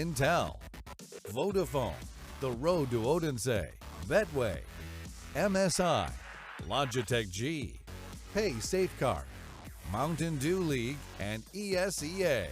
Intel, Vodafone, The Road to Odense, Betway, MSI, Logitech G, Pay Safeguard, Mountain Dew League, and ESEA.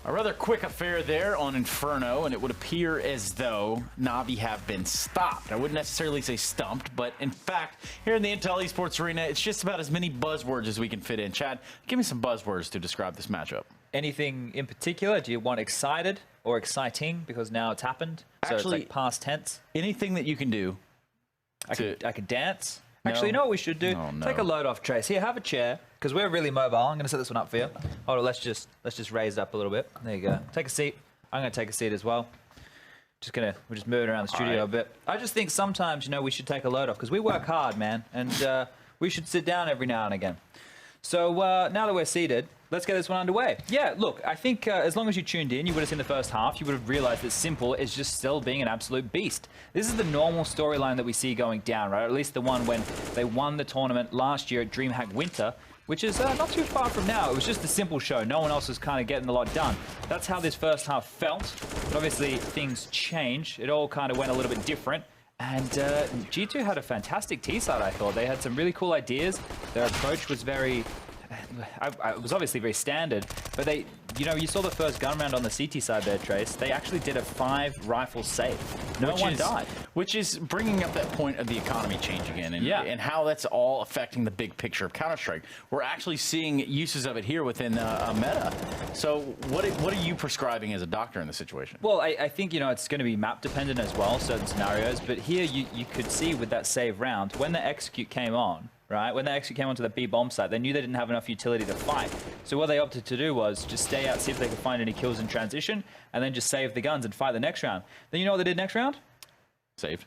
A rather quick affair there on Inferno, and it would appear as though NaVi have been stopped. I wouldn't necessarily say stumped, but in fact, here in the Intel Esports Arena, it's just about as many buzzwords as we can fit in. Chad, give me some buzzwords to describe this matchup. Anything in particular? Do you want excited or exciting because now it's happened? So Actually, it's like past tense. Anything that you can do. I could dance. No. Actually, you know what we should do? Oh, no. Take a load off, Trace. Here, have a chair, because we're really mobile. I'm going to set this one up for you. Hold on, let's just raise it up a little bit. There you go. Take a seat. I'm going to take a seat as well. We're just moving around the studio a bit. I just think sometimes, you know, we should take a load off, because we work hard, man, and we should sit down every now and again. So now that we're seated, let's get this one underway. Yeah, look, I think as long as you tuned in, you would have seen the first half. You would have realized that Simple is just still being an absolute beast. This is the normal storyline that we see going down, right? Or at least the one when they won the tournament last year at DreamHack Winter, which is not too far from now. It was just a Simple show. No one else was kind of getting a lot done. That's how this first half felt. But obviously, things changed. It all kind of went a little bit different. And G2 had a fantastic T-side, I thought. They had some really cool ideas. Their approach was very... it was obviously very standard, but they, you know, you saw the first gun round on the CT side there, Trace. They actually did a 5-rifle save. No one died. Which is bringing up that point of the economy change again, and how that's all affecting the big picture of Counter-Strike. We're actually seeing uses of it here within a meta. So what are you prescribing as a doctor in this situation? Well, I think, you know, it's going to be map dependent as well, certain scenarios, but here you could see with that save round, when the execute came on, right? When they actually came onto the B bomb site, they knew they didn't have enough utility to fight. So what they opted to do was just stay out, see if they could find any kills in transition, and then just save the guns and fight the next round. Then you know what they did next round? Saved.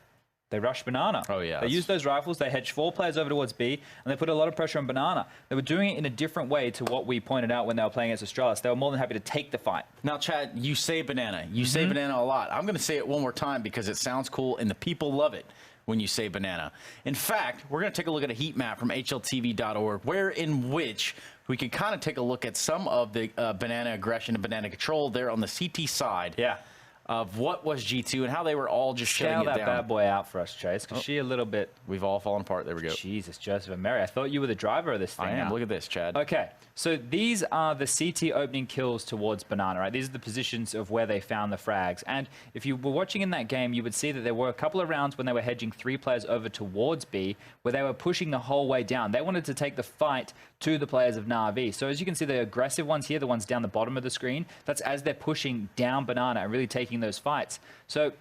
They rushed Banana. Oh, yeah. They used those rifles, they hedged 4 players over towards B, and they put a lot of pressure on Banana. They were doing it in a different way to what we pointed out when they were playing against Astralis. They were more than happy to take the fight. Now, Chad, you say Banana. You say Banana a lot. I'm going to say it one more time because it sounds cool, and the people love it when you say Banana. In fact, we're going to take a look at a heat map from hltv.org, in which we can kind of take a look at some of the Banana aggression and Banana control there on the CT side. Yeah. Of what was G2 and how they were all just shutting it down. Scale that bad boy out for us, Chase, because she a little bit... We've all fallen apart. There we go. Jesus, Joseph and Mary. I thought you were the driver of this thing. I am. Look at this, Chad. Okay, so these are the CT opening kills towards Banana, right? These are the positions of where they found the frags. And if you were watching in that game, you would see that there were a couple of rounds when they were hedging 3 players over towards B, where they were pushing the whole way down. They wanted to take the fight to the players of NaVi. So as you can see, the aggressive ones here, the ones down the bottom of the screen, that's as they're pushing down Banana and really taking those fights. So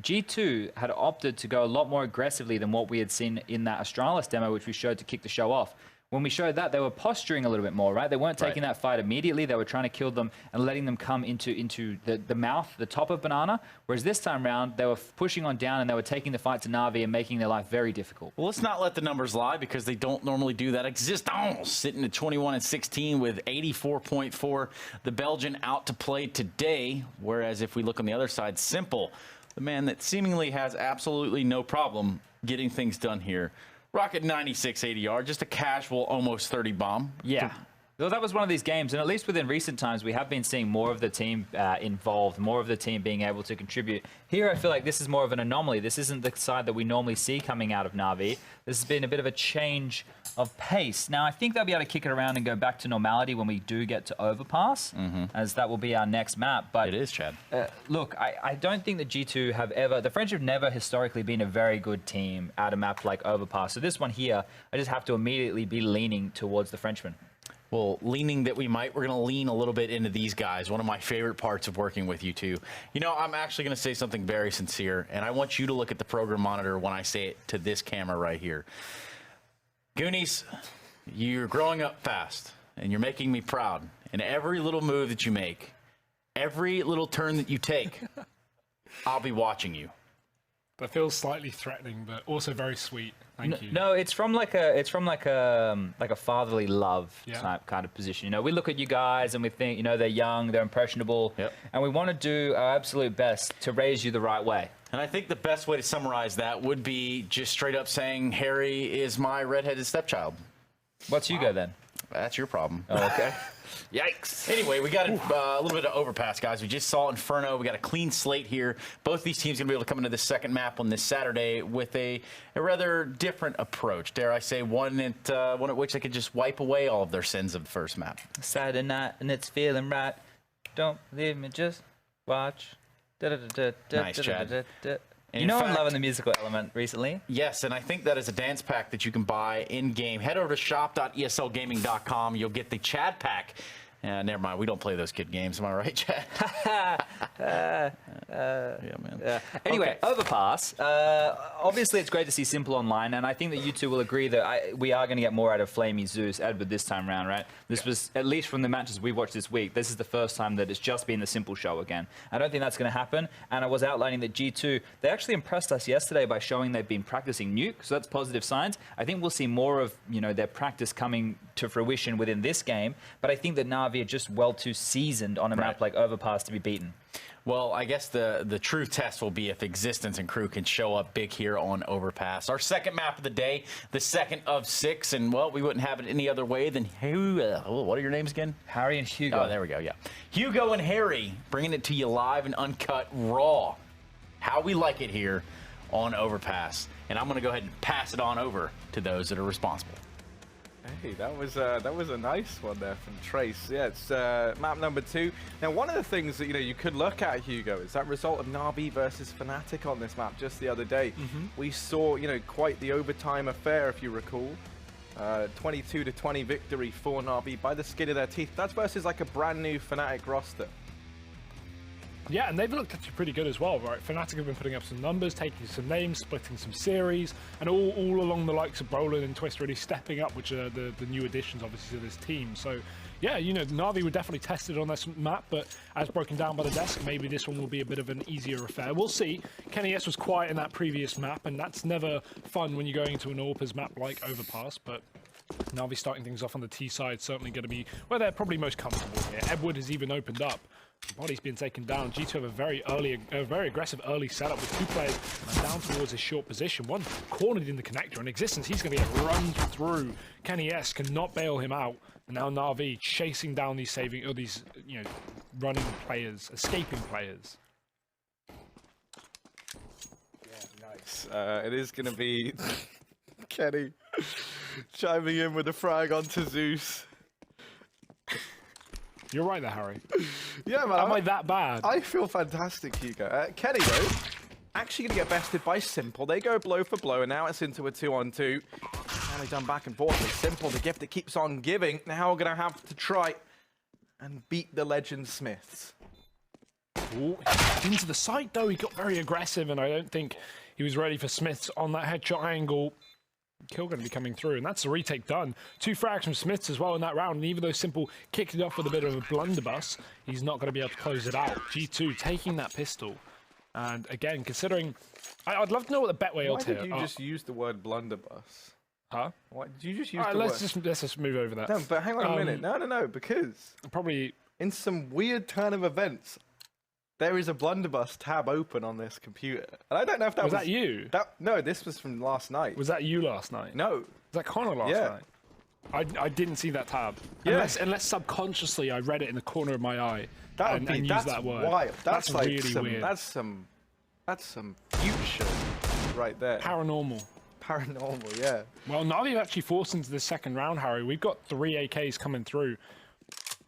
G2 had opted to go a lot more aggressively than what we had seen in that Astralis demo, which we showed to kick the show off. When we showed that, they were posturing a little bit more, right? They weren't taking that fight immediately. They were trying to kill them and letting them come into the mouth, the top of Banana. Whereas this time round, they were pushing on down and they were taking the fight to NaVi and making their life very difficult. Well, let's not let the numbers lie because they don't normally do that. Existence sitting at 21-16 with 84.4. The Belgian out to play today. Whereas if we look on the other side, Simple, the man that seemingly has absolutely no problem getting things done here. Rocket 96 ADR, just a casual almost 30 bomb. Yeah. Well, that was one of these games, and at least within recent times, we have been seeing more of the team involved, more of the team being able to contribute. Here, I feel like this is more of an anomaly. This isn't the side that we normally see coming out of NaVi. This has been a bit of a change of pace. Now, I think they'll be able to kick it around and go back to normality when we do get to Overpass, as that will be our next map. But it is, Chad. Look, I don't think that G2 have ever... The French have never historically been a very good team at a map like Overpass. So this one here, I just have to immediately be leaning towards the Frenchman. Well, leaning that we're going to lean a little bit into these guys. One of my favorite parts of working with you two. You know, I'm actually going to say something very sincere, and I want you to look at the program monitor when I say it to this camera right here. Goonies, you're growing up fast, and you're making me proud. And every little move that you make, every little turn that you take, I'll be watching you. That feels slightly threatening, but also very sweet. Thank you. No, it's from like a fatherly love type kind of position. You know, we look at you guys and we think, you know, they're young, they're impressionable, and we want to do our absolute best to raise you the right way. And I think the best way to summarize that would be just straight up saying Harry is my redheaded stepchild. What's Hugo then? That's your problem. Oh, okay. Yikes. Anyway, we got a little bit of Overpass, guys. We just saw Inferno. We got a clean slate here. Both these teams going to be able to come into the second map on this Saturday with a rather different approach. Dare I say, one at which they could just wipe away all of their sins of the first map. Saturday night and it's feeling right. Don't leave me, just watch. Nice, Chad. You know, I'm loving the musical element recently. Yes, and I think that is a dance pack that you can buy in-game. Head over to shop.eslgaming.com. You'll get the Chad pack. Never mind, we don't play those kid games. Am I right, Chad? Yeah, man. Anyway, Okay. Overpass. Obviously, it's great to see Simple online, and I think that you two will agree that we are going to get more out of Flamey Zeus Edward this time round, right? This was, at least from the matches we've watched this week, this is the first time that it's just been the Simple show again. I don't think that's going to happen, and I was outlining that G2, they actually impressed us yesterday by showing they've been practicing Nuke, so that's positive signs. I think we'll see more of, their practice coming to fruition within this game, but I think that NaVi are just well too seasoned on a map like Overpass to be beaten. Well, I guess the true test will be if Existence and crew can show up big here on Overpass. Our second map of the day, the second of 6, and, well, we wouldn't have it any other way than what are your names again? Harry and Hugo. Oh, there we go, yeah. Hugo and Harry, bringing it to you live and uncut, raw. How we like it here on Overpass. And I'm going to go ahead and pass it on over to those that are responsible. Hey, that was a nice one there from Trace. Yeah, it's map number 2. Now, one of the things that you could look at, Hugo, is that result of NaVi versus Fnatic on this map just the other day. We saw quite the overtime affair, if you recall. 22-20 victory for NaVi by the skin of their teeth. That's versus like a brand new Fnatic roster. Yeah, and they've looked actually pretty good as well, right? Fnatic have been putting up some numbers, taking some names, splitting some series, and all along the likes of Brolin and Twist really stepping up, which are the new additions, obviously, to this team. So, yeah, NaVi were definitely tested on this map, but as broken down by the desk, maybe this one will be a bit of an easier affair. We'll see. Kenny S was quiet in that previous map, and that's never fun when you're going into an AWPers map like Overpass, but NaVi starting things off on the T side, certainly going to be where they're probably most comfortable here. Edward has even opened up. Body's been taken down. G2 have a very aggressive early setup with 2 players down towards his short position. One cornered in the connector. In Existence, he's going to get run through. Kenny S cannot bail him out. And now NaVi chasing down these running players, escaping players. Yeah, nice. It is going to be Kenny chiming in with a frag onto Zeus. You're right there, Harry. Yeah, man. Am I that bad? I feel fantastic, Hugo. Kenny, though, actually going to get bested by Simple. They go blow for blow, and now it's into a 2-on-2. Now they've done back and forth with Simple, the gift that keeps on giving. Now we're going to have to try and beat the Legend Smiths. Ooh, into the site, though. He got very aggressive, and I don't think he was ready for Smiths on that headshot angle. Kill going to be coming through, and that's the retake done. 2 frags from Smiths as well in that round, and even though Simple kicked it off with a bit of a blunderbuss, he's not going to be able to close it out. G2 taking that pistol, and again, considering... I'd love to know what the Betway ult here... Why did you just use the word blunderbuss? Huh? Why did you just use the let's word... let's just move over that. No, but hang on a minute. No, because... Probably... In some weird turn of events, there is a blunderbuss tab open on this computer. And I don't know if that was... Was that you? No, this was from last night. Was that you last night? No. Was that Connor last night? I didn't see that tab. Yeah. Unless subconsciously I read it in the corner of my eye and that's used that word. Wild. That's like really weird. That's some future right there. Paranormal. Paranormal, yeah. Well, NaVi have actually forced into the second round, Harry. We've got 3 AKs coming through.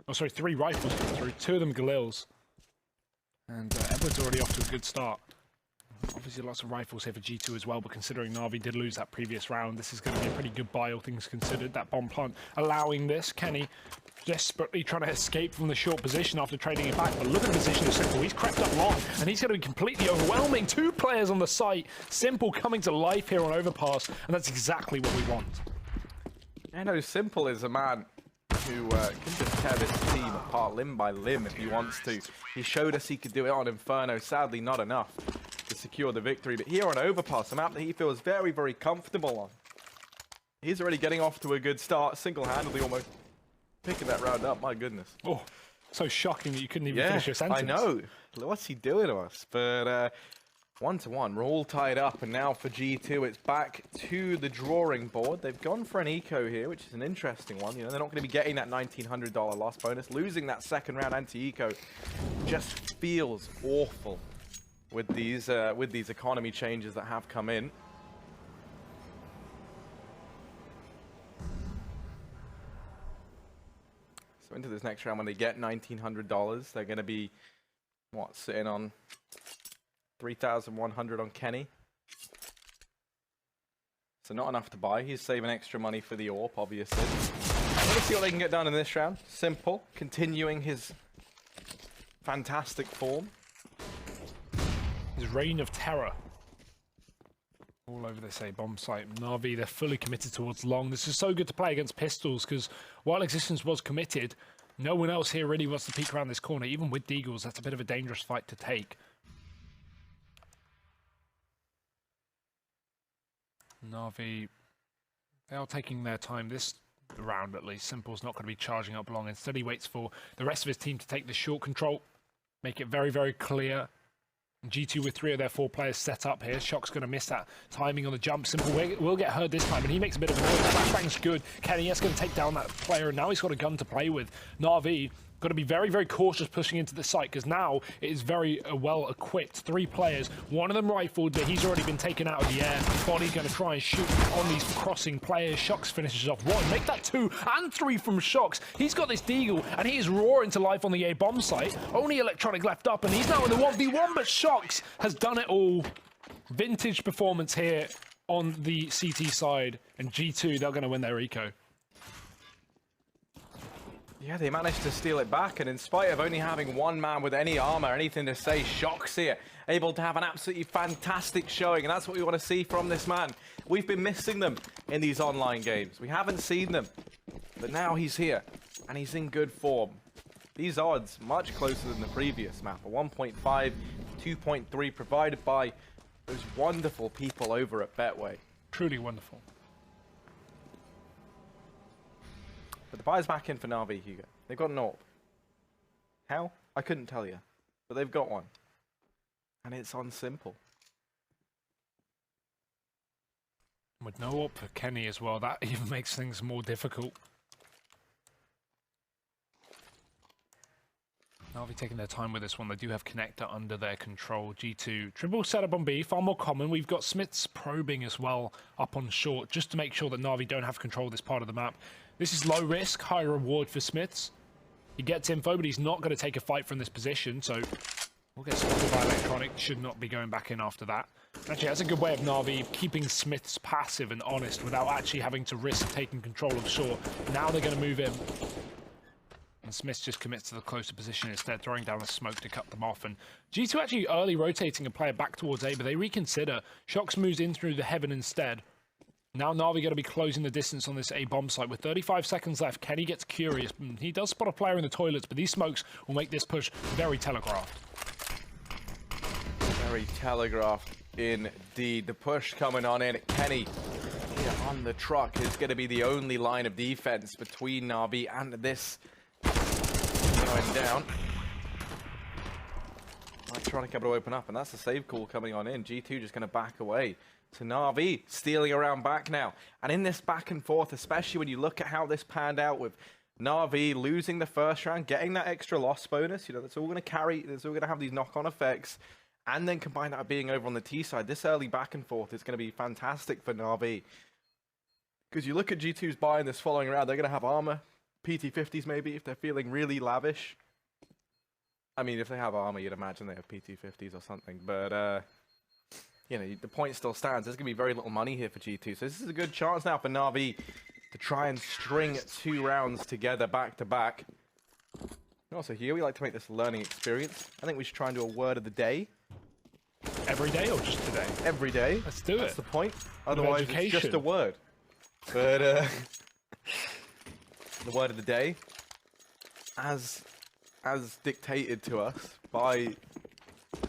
Oh, sorry, 3 rifles coming through. 2 of them Galils. And Edward's already off to a good start. Obviously lots of rifles here for G2 as well, but considering NaVi did lose that previous round, this is going to be a pretty good buy, all things considered. That bomb plant allowing this. Kenny desperately trying to escape from the short position after trading it back, but look at the position of Simple. He's crept up long, and he's going to be completely overwhelming. 2 players on the site. Simple coming to life here on Overpass, and that's exactly what we want. I know Simple is a man who can just tear this team apart limb by limb if he wants to. He showed us he could do it on Inferno. Sadly, not enough to secure the victory. But here on Overpass, a map that he feels very, very comfortable on. He's already getting off to a good start, single-handedly almost picking that round up. My goodness. Oh, so shocking that you couldn't even finish your sentence. I know. What's he doing to us? But 1-1. We're all tied up, and now for G2, it's back to the drawing board. They've gone for an eco here, which is an interesting one. You know, they're not going to be getting that $1,900 loss bonus. Losing that second round anti-eco just feels awful with these economy changes that have come in. So into this next round, when they get $1,900, they're going to be, what, sitting on 3,100 on Kenny. So not enough to buy. He's saving extra money for the AWP, obviously. Let's see what they can get done in this round. Simple, continuing his fantastic form. His reign of terror. All over this A-bomb site. NaVi, they're fully committed towards long. This is so good to play against pistols, because while Existence was committed, no one else here really wants to peek around this corner. Even with Deagles, that's a bit of a dangerous fight to take. NaVi, they are taking their time this round at least. Simple's not going to be charging up long. Instead, he waits for the rest of his team to take the short control. Make it very, very clear. G2 with 3 of their 4 players set up here. Shock's going to miss that timing on the jump. Simple will get heard this time, and he makes a bit of a noise. Flashbang's good. Kenny is going to take down that player, and now he's got a gun to play with. NaVi got to be very, very cautious pushing into the site, because now it is very well equipped. 3 players, one of them rifled, but he's already been taken out of the air. Body's going to try and shoot on these crossing players. Shocks finishes off 1. Make that 2 and 3 from Shocks. He's got this Deagle, and he is roaring to life on the A-bomb site. Only Electronic left up, and he's now in the 1v1, but Shocks has done it all. Vintage performance here on the CT side, and G2, they're going to win their eco. Yeah, they managed to steal it back, and in spite of only having one man with any armor, anything to say, Shocks here, able to have an absolutely fantastic showing, and that's what we want to see from this man. We've been missing them in these online games. We haven't seen them, but now he's here, and he's in good form. These odds, much closer than the previous map, a 1.5, 2.3, provided by those wonderful people over at Betway. Truly wonderful. But the buy's back in for NaVi, Hugo. They've got an AWP. How? I couldn't tell you. But they've got one. And it's on simple. With no AWP for Kenny as well, that even makes things more difficult. NaVi taking their time with this one. They do have Connector under their control. G2 triple setup on B, far more common. We've got Smith's probing as well up on short, just to make sure that NaVi don't have control of this part of the map. This is low risk, high reward for Smiths. He gets info, but he's not going to take a fight from this position, so we'll get spotted by Electronic. Should not be going back in after that. Actually, that's a good way of NaVi keeping Smiths passive and honest without actually having to risk taking control of short. Now they're going to move in. And Smith just commits to the closer position instead, throwing down a smoke to cut them off. And G2 actually early rotating a player back towards A, but they reconsider. Shocks moves in through the heaven instead. Now NaVi going to be closing the distance on this A-bomb site. With 35 seconds left, Kenny gets curious. He does spot a player in the toilets, but these smokes will make this push very telegraphed. Very telegraphed indeed. The push coming on in. Kenny here on the truck is going to be the only line of defense between NaVi and this going down. Electronic able to open up, and that's the save call coming on in. G2 just going to back away. To NaVi, stealing around back now. And in this back and forth, especially when you look at how this panned out with NaVi losing the first round, getting that extra loss bonus, you know, that's all going to carry, that's all going to have these knock-on effects. And then combine that with being over on the T side, this early back and forth is going to be fantastic for NaVi. Because you look at G2's buy in this following round, they're going to have armor, PT-50s maybe, if they're feeling really lavish. I mean, if they have armor, you'd imagine they have PT-50s or something, but you know, the point still stands. There's going to be very little money here for G2. So this is a good chance now for NaVi to try and string 2 rounds together back to back. And also here, we like to make this a learning experience. I think we should try and do a word of the day. Every day or just today? Every day. Let's do it. That's the point. Otherwise, it's just a word. But the word of the day, as dictated to us by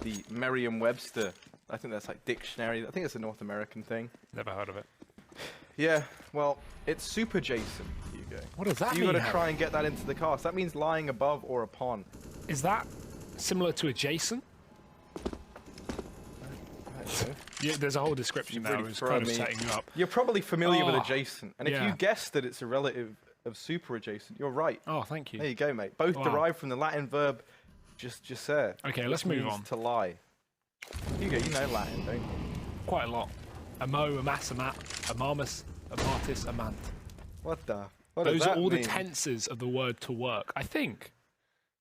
the Merriam-Webster, I think that's like dictionary. I think it's a North American thing. Never heard of it. Yeah, well, it's super Jason, Hugo. What does that mean? You got to try and get that into the cast. That means lying above or upon. Is that similar to adjacent? Yeah, there's a whole description now. really It's kind of thrown me. setting you up. You're probably familiar with Oh, adjacent, and if yeah. you guessed that it's a relative of super adjacent, you're right. Oh, thank you. There you go, mate. Both Wow. derived from the Latin verb "jusere." Okay, let's which move means on. to lie. Hugo, you know Latin, don't you? Quite a lot. A mo, a mass, a mat, a marmus, a martis, a mant. What the? What Those does are that all mean? the tenses of the word to work, I think.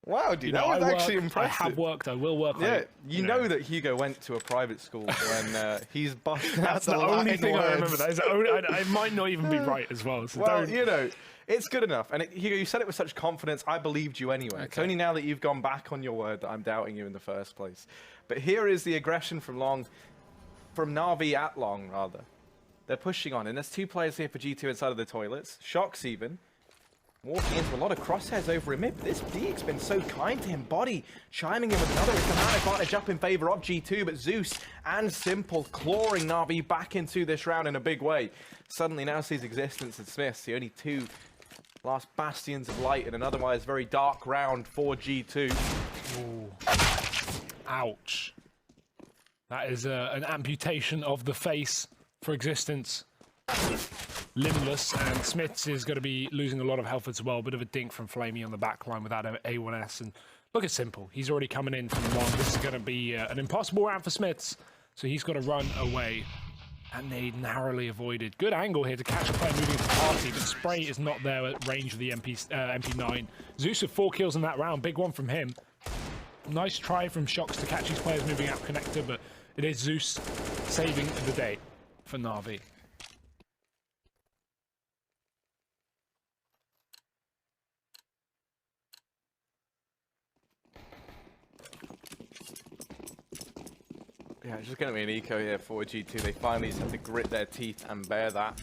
Wow, dude, You that know, was I actually work, impressive. I have worked, I will work. Yeah, you know that Hugo went to a private school when he's busting out That's the only Latin thing I words. remember. That is the only, I might not even be right as well. So Well, don't, you know, it's good enough. And Hugo, you said it with such confidence, I believed you anyway. It's Okay. only now that you've gone back on your word that I'm doubting you in the first place. But here is the aggression from NaVi at Long, rather. They're pushing on, and there's 2 players here for G2 inside of the toilets. Shox even. Walking into a lot of crosshairs over him. But this Deek's been so kind to him. Body chiming in with another. It's the man advantage up in favor of G2, but Zeus and Simple clawing NaVi back into this round in a big way. Suddenly now sees Existence and Smiths, the only 2 last bastions of light in an otherwise very dark round for G2. Ooh. Ouch. That is an amputation of the face for Existence. Limbless, and Smiths is going to be losing a lot of health as well. Bit of a dink from Flamey on the back line without A1S. And look at Simple. He's already coming in from long. This is going to be an impossible round for Smiths. So he's got to run away. And they narrowly avoided. Good angle here to catch a player moving to party, but Spray is not there at range of the MP9. Zeus with 4 kills in that round. Big one from him. Nice try from Shox to catch these players moving out connector, but it is Zeus saving the day for NaVi. Yeah, it's just going to be an eco here for G2. They finally just have to grit their teeth and bear that.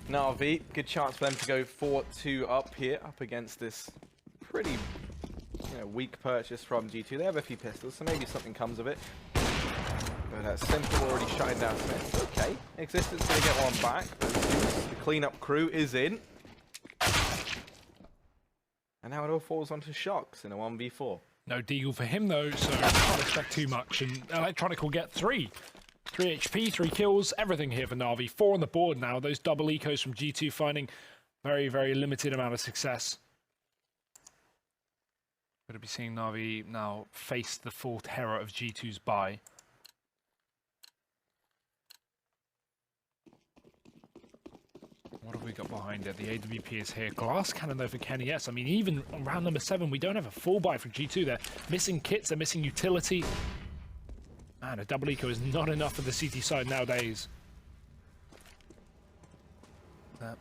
NaVi, good chance for them to go 4-2 up here, up against this pretty weak purchase from G2. They have a few pistols, so maybe something comes of it. But Simple already shutting down Smith. Okay, Existence going to get one back. But the cleanup crew is in. And now it all falls onto Shox in a 1v4. No deagle for him though, so can't expect too much. And Electronic will get 3 HP, 3 kills, everything here for NaVi. 4 on the board now. Those double ecos from G2 finding very, very limited amount of success. Going to be seeing NaVi now face the full terror of G2's buy. What have we got behind it? The AWP is here. Glass cannon though for Kenny. Yes, I mean, even on round number 7, we don't have a full buy from G2. They're missing kits, they're missing utility. Man, a double eco is not enough for the CT side nowadays. That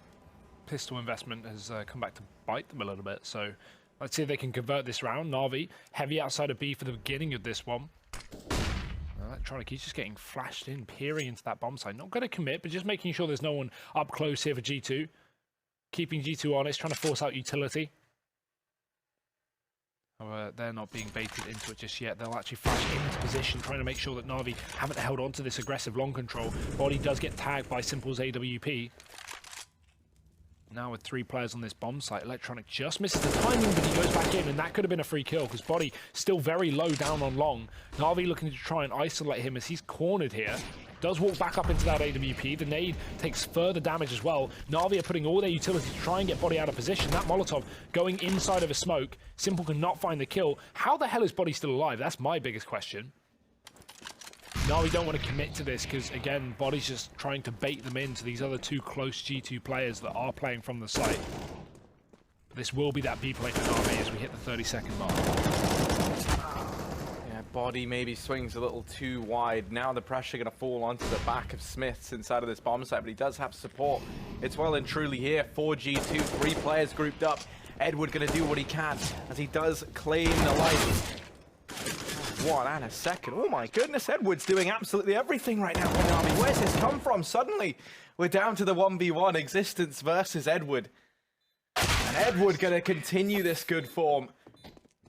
pistol investment has come back to bite them a little bit. So let's see if they can convert this round. NaVi, heavy outside of B for the beginning of this one. Electronic, he's just getting flashed in, peering into that bomb site. Not going to commit, but just making sure there's no one up close here for G2. Keeping G2 honest, trying to force out utility. They're not being baited into it just yet. They'll actually flash into position, trying to make sure that NaVi haven't held on to this aggressive long control. Body does get tagged by Simple's AWP. Now with 3 players on this bomb site, Electronic just misses the timing, but he goes back in, and that could have been a free kill, because Body still very low down on long. NaVi looking to try and isolate him as he's cornered here. Does walk back up into that AWP. The nade takes further damage as well. NaVi are putting all their utility to try and get Body out of position. That Molotov going inside of a smoke. Simple cannot find the kill. How the hell is Body still alive? That's my biggest question. NaVi don't want to commit to this because, again, Body's just trying to bait them into these other 2 close G2 players that are playing from the site. This will be that B play for NaVi as we hit the 30-second mark. Yeah, Body maybe swings a little too wide. Now the pressure going to fall onto the back of Smiths inside of this bomb site, but he does have support. It's well and truly here for G2. 3 players grouped up. Edward going to do what he can as he does claim the light. 1 and a second. Oh my goodness, Edward's doing absolutely everything right now for NaVi. Where's this come from? Suddenly, we're down to the 1v1, Existence versus Edward. And Edward going to continue this good form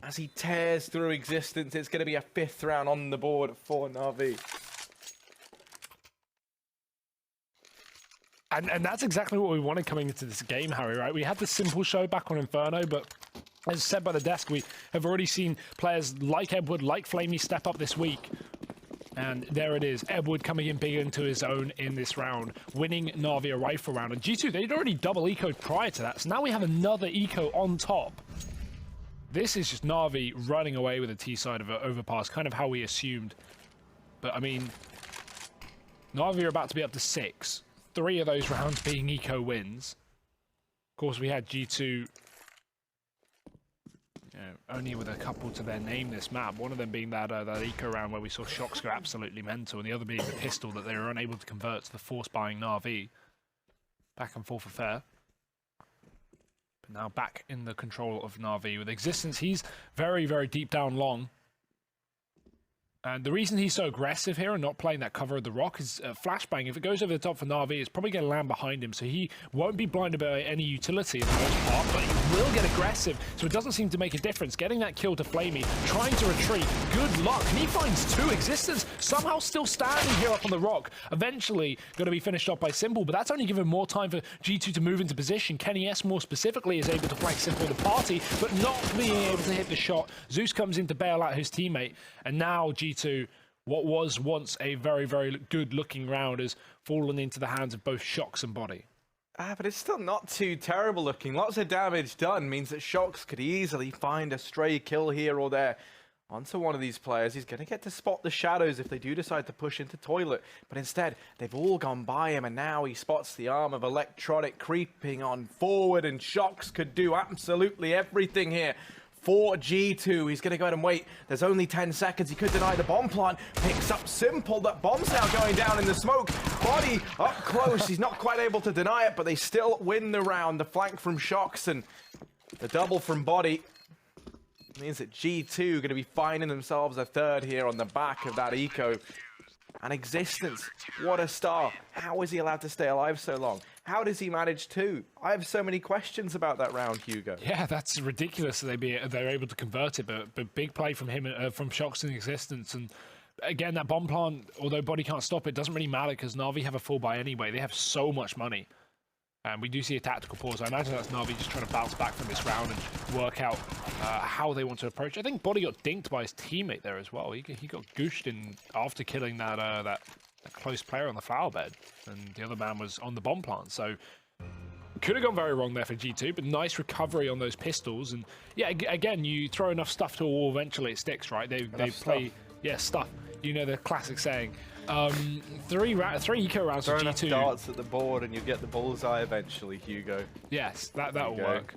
as he tears through Existence. It's going to be a 5th round on the board for NaVi. And that's exactly what we wanted coming into this game, Harry, right? We had the Simple show back on Inferno, but as said by the desk, we have already seen players like Edward, like Flamey step up this week. And there it is, Edward coming in big into his own in this round, winning Na'Vi a rifle round. And G2, they'd already double ecoed prior to that, so now we have another eco on top. This is just Na'Vi running away with the T side of an Overpass, kind of how we assumed. But I mean, Na'Vi are about to be up to 6. 3 of those rounds being eco wins. Of course, we had G2 only with a couple to their name this map. One of them being that eco round where we saw Shox go absolutely mental, and the other being the pistol that they were unable to convert to the force-buying Na'Vi. Back and forth affair. But now back in the control of Na'Vi with Existence. He's very, very deep down long. And the reason he's so aggressive here and not playing that cover of the rock is flashbang. If it goes over the top for Na'Vi, it's probably going to land behind him, so he won't be blinded by any utility in the most part, but he will get aggressive, so it doesn't seem to make a difference. Getting that kill to Flamey, trying to retreat, good luck, and he finds 2. Existence somehow still standing here up on the rock. Eventually going to be finished off by Simple, but that's only given more time for G2 to move into position. Kenny S more specifically is able to flank Simple the party, but not being able to hit the shot. Zeus comes in to bail out his teammate, and now G2, what was once a very, very good looking round, has fallen into the hands of both Shox and Body. But it's still not too terrible looking. Lots of damage done means that Shox could easily find a stray kill here or there onto one of these players. He's going to get to spot the shadows if they do decide to push into toilet, but instead they've all gone by him, and now he spots the arm of Electronic creeping on forward, and Shox could do absolutely everything here for G2. He's going to go ahead and wait. There's only 10 seconds. He could deny the bomb plant. Picks up Simple. That bomb's now going down in the smoke. Body up close. He's not quite able to deny it, but they still win the round. The flank from Shox and the double from Body means that G2 going to be finding themselves a third here on the back of that eco. And Existence, what a star. How is he allowed to stay alive so long? How does he manage to? I have so many questions about that round, Hugo. Yeah, that's ridiculous that they're able to convert it, but big play from him, from Shox and Existence. And again, that bomb plant, although Body can't stop it, doesn't really matter because Na'Vi have a full buy anyway. They have so much money. And we do see a tactical pause. I imagine that's Na'Vi just trying to bounce back from this round and work out how they want to approach. I think Body got dinked by his teammate there as well. He got gooshed in after killing that close player on the flower bed, and the other man was on the bomb plant. So could have gone very wrong there for G2, but nice recovery on those pistols. And yeah, again, you throw enough stuff to a wall, eventually it sticks, right? They play, yeah, stuff. You know the classic saying. 3 eco rounds for G2. Throw enough darts at the board and you get the bullseye eventually, Hugo. Yes, that'll work.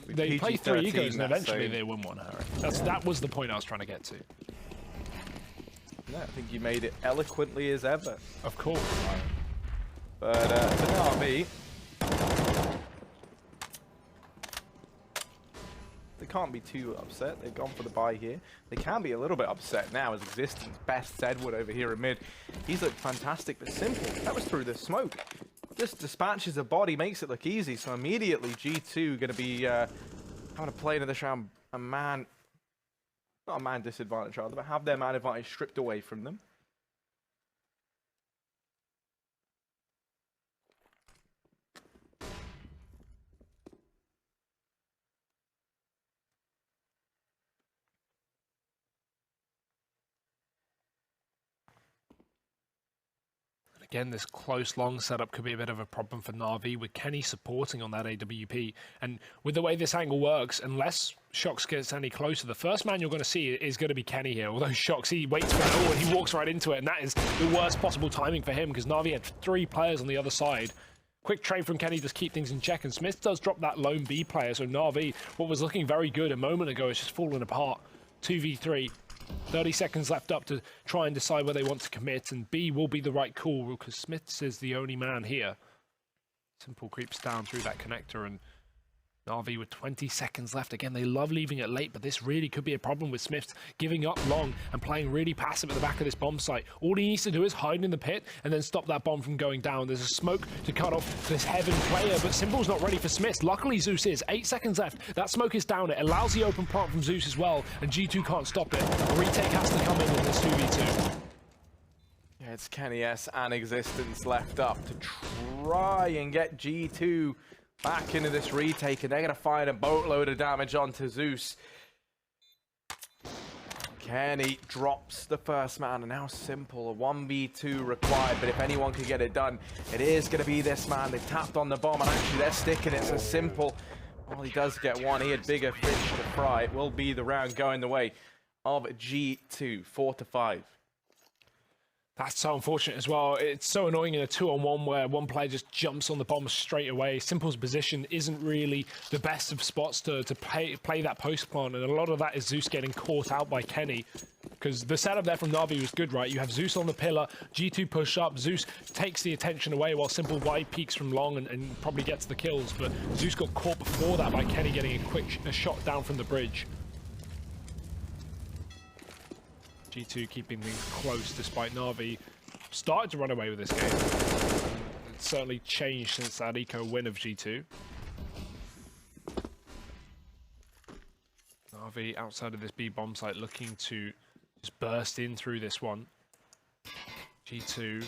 They play 3 ecos and eventually they win one, Harry. That was the point I was trying to get to. Yeah, I think you made it eloquently as ever. Of course. But for NaVi, they can't be too upset. They've gone for the buy here. They can be a little bit upset now as Existence bests Edward over here in mid. He's looked fantastic, but Simple. That was through the smoke. Just dispatches a Body, makes it look easy. So immediately G2 going to be having to play into this round a man, not a man disadvantage rather, but have their man advantage stripped away from them. Again, this close long setup could be a bit of a problem for Na'Vi with Kenny supporting on that AWP. And with the way this angle works, unless Shox gets any closer, the first man you're going to see is going to be Kenny here. Although Shox, he waits for it all and he walks right into it. And that is the worst possible timing for him because Na'Vi had 3 players on the other side. Quick trade from Kenny to keep things in check. And Smith does drop that lone B player. So Na'Vi, what was looking very good a moment ago, is just falling apart. 2v3. 30 seconds left up to try and decide where they want to commit, and B will be the right call because Smiths is the only man here. Simple creeps down through that connector, and NaVi with 20 seconds left. Again, they love leaving it late, but this really could be a problem with Smiths giving up long and playing really passive at the back of this bomb site. All he needs to do is hide in the pit and then stop that bomb from going down. There's a smoke to cut off this Heaven player, but Simple's not ready for Smiths. Luckily, Zeus is. 8 seconds left. That smoke is down. It allows the open plant from Zeus as well, and G2 can't stop it. A retake has to come in this 2v2. Yeah, it's Kenny S and Existence left up to try and get G2 back into this retake, and they're going to find a boatload of damage onto Zeus. Kenny drops the first man, and now Simple, a 1v2 required, but if anyone can get it done, it is going to be this man. They've tapped on the bomb, and actually they're sticking it, so Simple, well, he does get one. He had bigger fish to fry. It will be the round going the way of G2, 4-5. That's so unfortunate as well. It's so annoying in a 2-on-1 where one player just jumps on the bomb straight away. Simple's position isn't really the best of spots to play that post plant, and a lot of that is Zeus getting caught out by Kenny. Because the setup there from Na'Vi was good, right? You have Zeus on the pillar, G2 push up, Zeus takes the attention away while Simple wide peeks from long and probably gets the kills, but Zeus got caught before that by Kenny getting a shot down from the bridge. G2 keeping things close despite Na'Vi started to run away with this game. It's certainly changed since that eco win of G2. Na'Vi outside of this B bomb site looking to just burst in through this one. G2,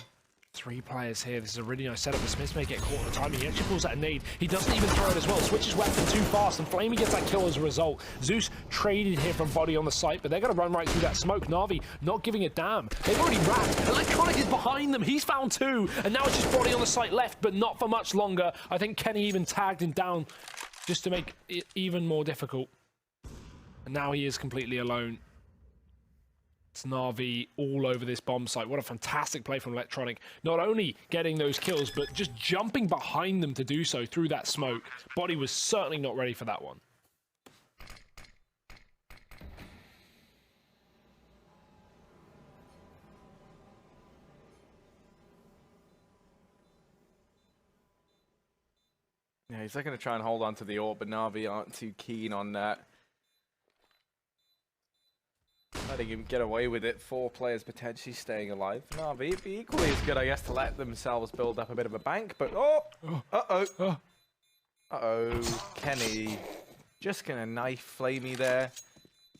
3 players here. This is a really nice setup, but Smith may get caught at the timing. He actually pulls out a nade. He doesn't even throw it as well. Switches weapon too fast, and Flamey gets that kill as a result. Zeus traded here from Body on the site, but they're going to run right through that smoke. Na'Vi not giving a damn. They've already wrapped. Electronic is behind them. He's found 2, and now it's just Body on the site left, but not for much longer. I think Kenny even tagged him down just to make it even more difficult. And now he is completely alone. It's Na'Vi all over this bomb site. What a fantastic play from Electronic. Not only getting those kills, but just jumping behind them to do so through that smoke. Body was certainly not ready for that one. Yeah, he's going to try and hold on to the orb, but Na'Vi aren't too keen on that. Letting him get away with it. 4 players potentially staying alive. Na'Vi, it'd be equally as good, I guess, to let themselves build up a bit of a bank, but Kenny just gonna knife Flamey there.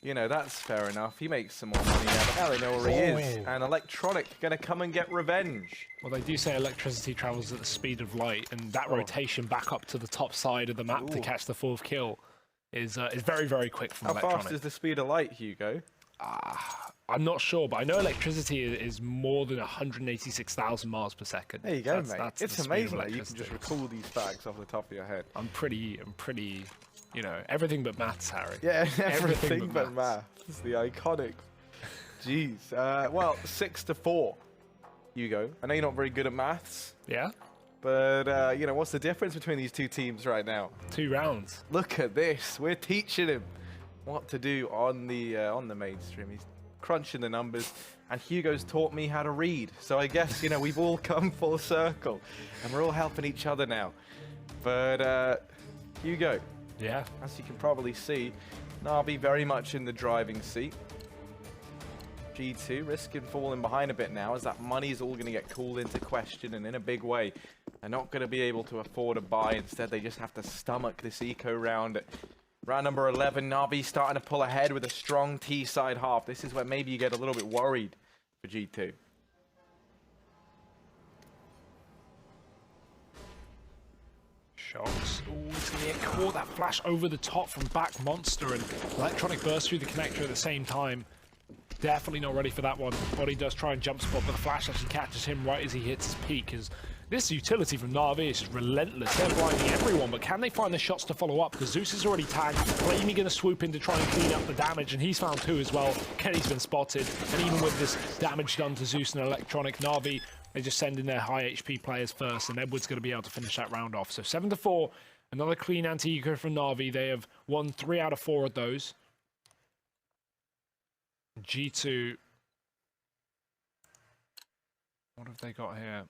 You know, that's fair enough. He makes some more money there, but now they know where he is. And Electronic gonna come and get revenge. Well, they do say electricity travels at the speed of light, and that rotation back up to the top side of the map to catch the 4th kill is very, very quick from Electronic. How fast is the speed of light, Hugo? I'm not sure, but I know electricity is more than 186,000 miles per second. There you go, mate. It's amazing that you can just recall these facts off the top of your head. I'm pretty, you know, everything but maths, Harry. Yeah, everything but maths. It's the iconic. Jeez. Well, 6-4, Hugo. I know you're not very good at maths. Yeah? But, you know, what's the difference between these 2 teams right now? 2 rounds. Look at this. We're teaching him what to do on the mainstream. He's crunching the numbers, and Hugo's taught me how to read. So I guess, you know, we've all come full circle, and we're all helping each other now. But Hugo, yeah, as you can probably see, Na'Vi very much in the driving seat. G2 risking falling behind a bit now, as that money is all going to get called into question, and in a big way. They're not going to be able to afford a buy. Instead, they just have to stomach this eco round. Round number 11, Na'Vi starting to pull ahead with a strong T-side half. This is where maybe you get a little bit worried for G2. Shots. Oh, he's going to get caught. That flash over the top from back Monster, and Electronic burst through the connector at the same time. Definitely not ready for that one. Body does try and jump spot, but the flash actually catches him right as he hits his peak. As this utility from Na'Vi is just relentless. They're blinding everyone, but can they find the shots to follow up? Because Zeus is already tagged. Flamey going to swoop in to try and clean up the damage, and he's found 2 as well. Kenny's been spotted, and even with this damage done to Zeus and Electronic, Na'Vi, they just send in their high HP players first, and Edward's going to be able to finish that round off. So 7-4, another clean anti-eco from Na'Vi. They have won 3 out of 4 of those. G2, what have they got here?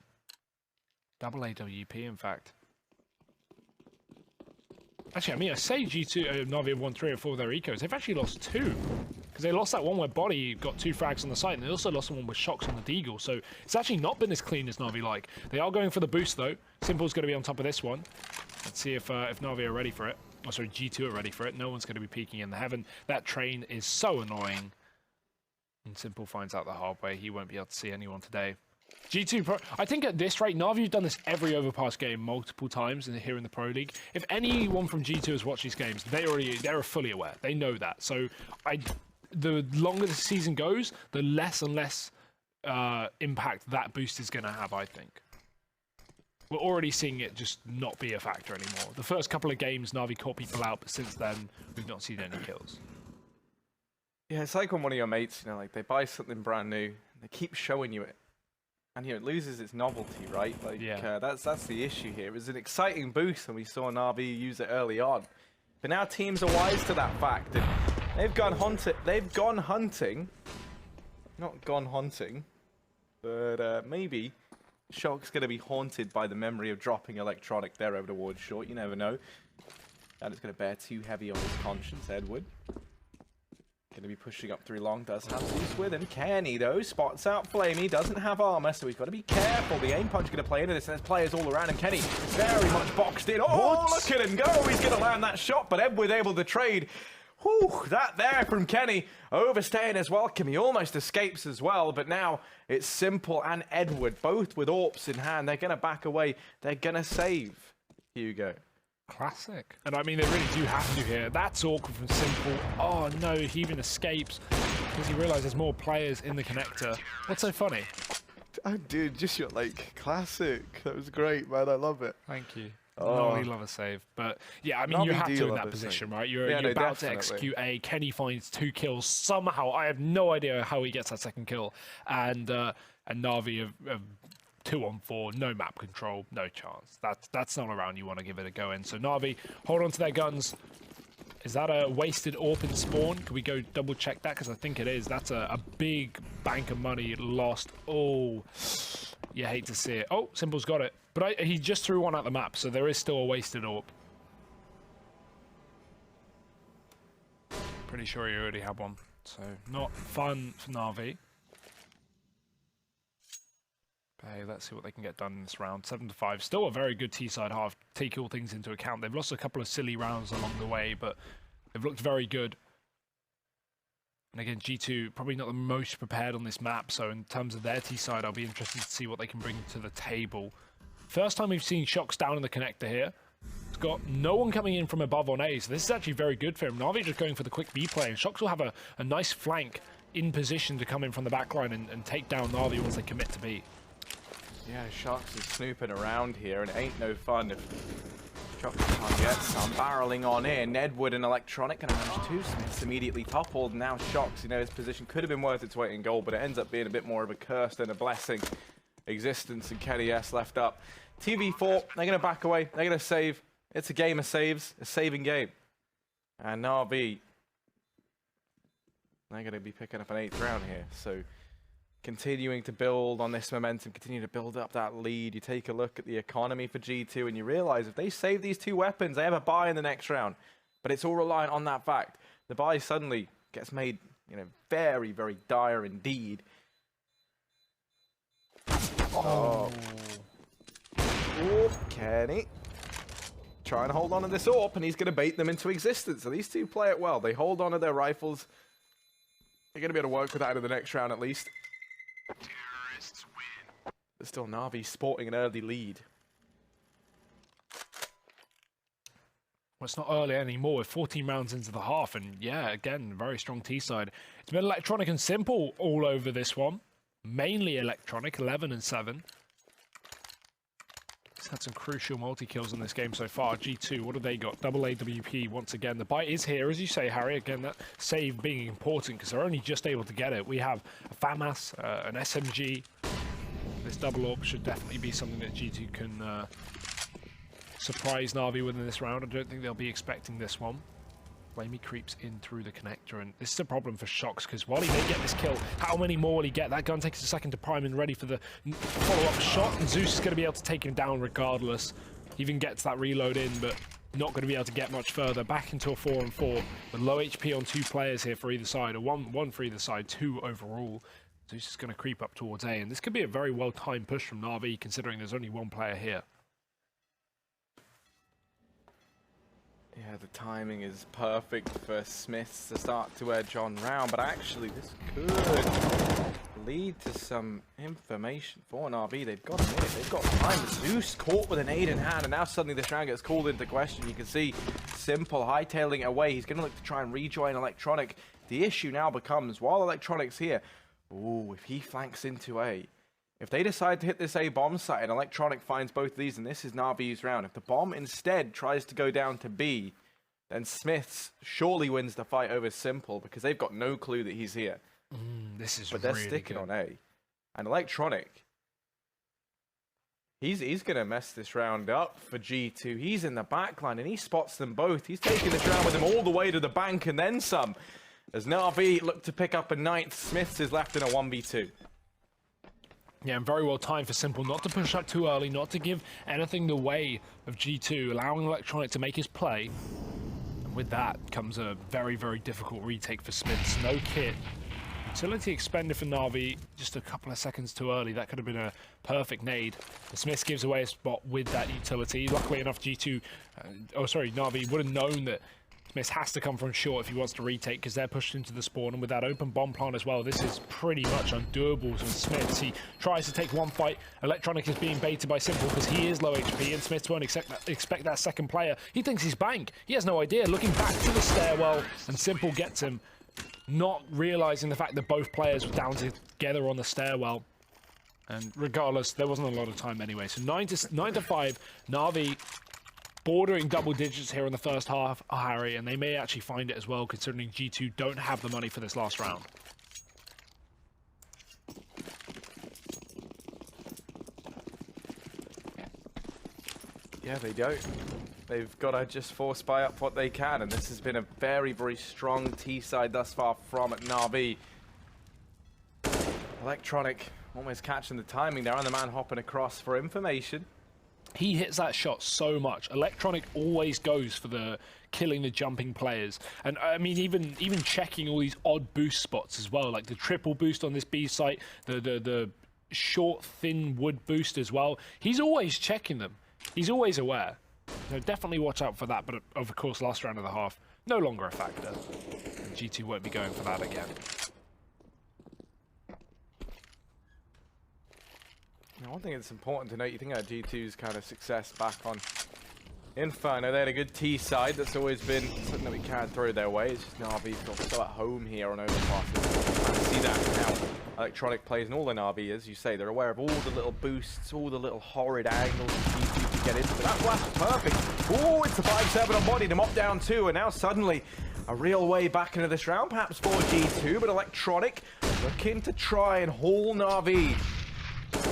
Double AWP, in fact. Actually, I mean, I say G2, Na'Vi have won 3 or 4 of their ecos. They've actually lost 2. Because they lost that one where Body got 2 frags on the site, and they also lost the one with Shocks on the Deagle. So it's actually not been as clean as Na'Vi like. They are going for the boost, though. Simple's going to be on top of this one. Let's see if Na'Vi are ready for it. Oh, sorry, G2 are ready for it. No one's going to be peeking in the heaven. That train is so annoying. And Simple finds out the hard way. He won't be able to see anyone today. G2 Pro, I think at this rate, NaVi have done this every Overpass game multiple times here in the Pro League. If anyone from G2 has watched these games, they're fully aware. They know that. So the longer the season goes, the less and less impact that boost is going to have, I think. We're already seeing it just not be a factor anymore. The first couple of games, Na'Vi caught people out, but since then, we've not seen any kills. Yeah, it's like when one of your mates, you know, like they buy something brand new, and they keep showing you it. And you know, it loses its novelty, right? Like that's the issue here. It was an exciting boost, and we saw Na'Vi use it early on. But now teams are wise to that fact, and they've gone hunting. Not gone hunting, but maybe Shock's going to be haunted by the memory of dropping Electronic there over towards short. You never know. And it's going to bear too heavy on his conscience, Edward. Going to be pushing up through long. Does have Zeus with him. Kenny, though, spots out Flamey. Doesn't have armor, so he's got to be careful. The aim punch going to play into this, and there's players all around, and Kenny is very much boxed in. Oh, look at him go. He's going to land that shot, but Edward able to trade. Whew, that there from Kenny. Overstaying as well. He almost escapes as well, but now it's Simple and Edward, both with AWPs in hand. They're going to back away. They're going to save Hugo. Classic. And I mean, they really do have to here. That's awkward from Simple. Oh no, he even escapes because he realizes there's more players in the connector. What's so funny? Oh, dude, just your like classic. That was great, man. I love it. Thank you. Oh, we love a save. But yeah, I mean, you have to in that position, right? You're about to execute A. Kenny finds 2 kills somehow. I have no idea how he gets that second kill. And Na'Vi have 2-on-4, no map control, no chance. That's not a round you want to give it a go in. So Na'Vi hold on to their guns. Is that a wasted AWP in spawn? Can we go double check that? Because I think it is. That's a big bank of money lost. Oh, you hate to see it. Oh, Simple's got it. But he just threw one at the map, so there is still a wasted AWP. Pretty sure he already had one. So not fun for Na'Vi. Hey, let's see what they can get done in this round. 7-5. Still a very good T-side half. Take all things into account. They've lost a couple of silly rounds along the way, but they've looked very good. And again, G2 probably not the most prepared on this map, so in terms of their T-side, I'll be interested to see what they can bring to the table. First time we've seen Shox down in the connector here. It's got no one coming in from above on A, so this is actually very good for him. Na'Vi just going for the quick B play, and Shox will have a nice flank in position to come in from the backline and take down Na'Vi once they commit to B. Yeah, Sharks is snooping around here, and it ain't no fun if Sharks can't get some. Barreling on in, Edward and Electronic gonna manage 2. Smith's immediately toppled. Now Sharks, you know, his position could have been worth its weight in gold, but it ends up being a bit more of a curse than a blessing. Existence and Kenny S left up. TV4, they're gonna back away, they're gonna save. It's a game of saves, a saving game. And Na'Vi, they're gonna be picking up an 8th round here, so continuing to build on this momentum, continue to build up that lead. You take a look at the economy for G2 and you realize if they save these 2 weapons, they have a buy in the next round. But it's all reliant on that fact. The buy suddenly gets made, you know, very, very dire indeed. Oh. Kenny. Trying to hold on to this AWP, and he's going to bait them into existence. So these 2 play it well. They hold on to their rifles. They're going to be able to work with that into the next round at least. Terrorists win. But still, Na'Vi sporting an early lead. Well, it's not early anymore. We're 14 rounds into the half, and yeah, again, very strong T-side. It's been Electronic and Simple all over this one. Mainly Electronic, 11 and 7. It's had some crucial multi-kills in this game so far. G2, what have they got? Double AWP once again. The bite is here, as you say, Harry. Again, that save being important because they're only just able to get it. We have a FAMAS, an SMG. This double AWP should definitely be something that G2 can surprise Na'Vi with in this round. I don't think they'll be expecting this one. Flamey creeps in through the connector, and this is a problem for Shox because while he may get this kill, how many more will he get? That gun takes a second to prime and ready for the follow-up shot, and Zeus is going to be able to take him down regardless. He even gets that reload in, but not going to be able to get much further. Back into a 4-on-4 with low HP on 2 players here for either side, or one for either side, 2 overall. Zeus is going to creep up towards A, and this could be a very well-timed push from Na'Vi considering there's only 1 player here. Yeah, the timing is perfect for Smiths to start to edge on round, but actually this could lead to some information for Na'Vi. They've got a minute, they've got time. Zeus caught with an 8 in hand, and now suddenly this round gets called into question. You can see Simple hightailing it away. He's going to look to try and rejoin Electronic. The issue now becomes, while Electronic's here, ooh, if he flanks into A, if they decide to hit this A bomb site and Electronic finds both of these, and this is NaVi's round, if the bomb instead tries to go down to B, then Smiths surely wins the fight over Simple because they've got no clue that he's here. This is But they're really sticking good. on A. And Electronic, he's going to mess this round up for G2. He's in the back line and he spots them both. He's taking this round with them all the way to the bank and then some. As NaVi look to pick up a 9th, Smiths is left in a 1v2. Yeah, and very well timed for Simple not to push up too early, not to give anything the way of G2, allowing Electronic to make his play. And with that comes a very, very difficult retake for Smiths. No kit. Utility expended for NaVi just a couple of seconds too early. That could have been a perfect nade. The Smiths gives away a spot with that utility. Luckily enough, NaVi would have known that Smiths has to come from short if he wants to retake because they're pushed into the spawn, and with that open bomb plant as well, this is pretty much undoable for Smiths. He tries to take one fight. Electronic is being baited by Simple because he is low HP, and Smiths won't expect that second player. He thinks he's bank. He has no idea. Looking back to the stairwell, and Simple gets him, not realizing the fact that both players were down together on the stairwell. And regardless, there wasn't a lot of time anyway. So 9 to 5, NaVi bordering double digits here in the first half, Harry, and they may actually find it as well, considering G2 don't have the money for this last round. Yeah, they don't. They've got to just force buy up what they can, and this has been a very, very strong T side thus far from NaVi. Electronic almost catching the timing there, and the man hopping across for information. He hits that shot so much. Electronic always goes for the killing the jumping players. And I mean, even checking all these odd boost spots as well, like the triple boost on this B site, the short, thin wood boost as well. He's always checking them. He's always aware. So definitely watch out for that. But of course, last round of the half, no longer a factor. And G2 won't be going for that again. Now, one thing that's important to note, you think about G2's kind of success back on Inferno. They had a good T side that's always been something that we can't throw their way. It's just NaVi feel so at home here on Overpass. You can see that now. Electronic plays, and all the NaVi, as you say, they're aware of all the little boosts, all the little horrid angles G2 can get into. But that blast is perfect. Oh, it's the 5-7 on body to mop down 2, and now suddenly a real way back into this round, perhaps for G2, but Electronic looking to try and haul NaVi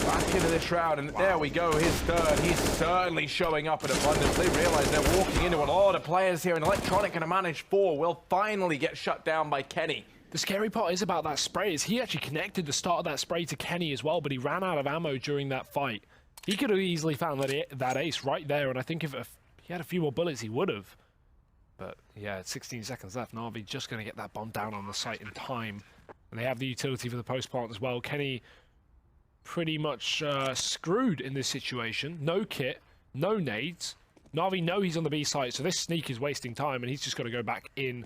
back into this round, and there we go, his third. He's certainly showing up in abundance. They realize they're walking into a lot of players here, and Electronic going to manage 4 will finally get shut down by Kenny. The scary part is about that spray is he actually connected the start of that spray to Kenny as well, but he ran out of ammo during that fight. He could have easily found that ace right there, and I think if he had a few more bullets, he would have. But yeah, 16 seconds left. NaVi just going to get that bomb down on the site in time. And they have the utility for the post plant as well. Kenny pretty much screwed in this situation. No kit, no nades. NaVi know he's on the B site, so this sneak is wasting time, and he's just got to go back in,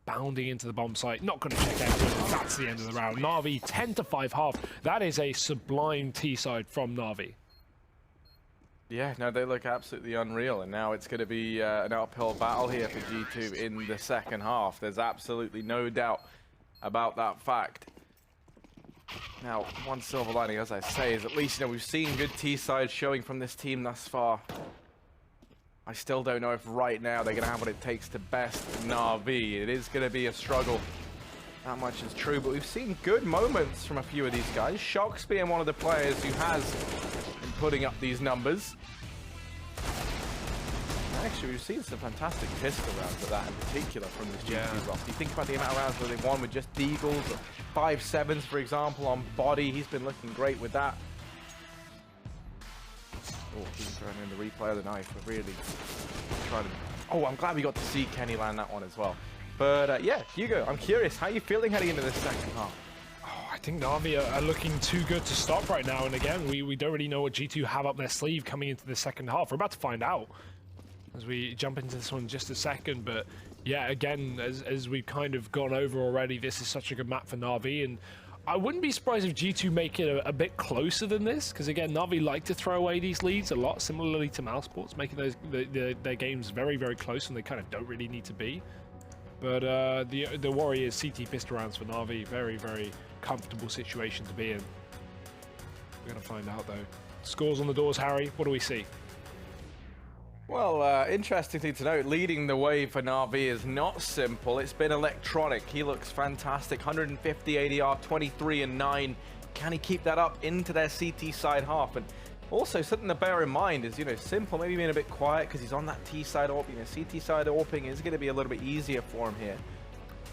bounding into the bomb site. Not going to check out. That's the end of the round. NaVi 10 to 5 half. That is a sublime T side from NaVi. Yeah, no, they look absolutely unreal, and now it's going to be an uphill battle here for G2 in the second half. There's absolutely no doubt about that fact. Now, one silver lining, as I say, is at least, we've seen good T-side showing from this team thus far. I still don't know if right now they're going to have what it takes to best NaVi. It is going to be a struggle. That much is true, but we've seen good moments from a few of these guys. Shox being one of the players who has been putting up these numbers. Actually, we've seen some fantastic pistol rounds of that in particular from this G2 roster. You think about the amount of rounds where they've won with just Deagles, 5-7s, for example, on body. He's been looking great with that. Oh, he's throwing in the replay of the knife. We're really trying to... Oh, I'm glad we got to see Kenny land that one as well. But yeah, Hugo, I'm curious, how are you feeling heading into this second half? Oh, I think NaVi are looking too good to stop right now. And again, we don't really know what G2 have up their sleeve coming into the second half. We're about to find out as we jump into this one in just a second. But yeah, again, as we've kind of gone over already, this is such a good map for NaVi, and I wouldn't be surprised if G2 make it a bit closer than this, because again, NaVi like to throw away these leads a lot, similarly to Mousesports, making their games very, very close when they kind of don't really need to be. But the Warriors CT pistol rounds for NaVi, very, very comfortable situation to be in. We're going to find out, though. Scores on the doors, Harry. What do we see? Well, interesting thing to note, leading the way for NaVi is not simple. It's been Electronic. He looks fantastic. 150 ADR, 23 and 9. Can he keep that up into their CT side half? And also, something to bear in mind is, Simple maybe being a bit quiet because he's on that T side AWP. CT side AWPing is going to be a little bit easier for him here.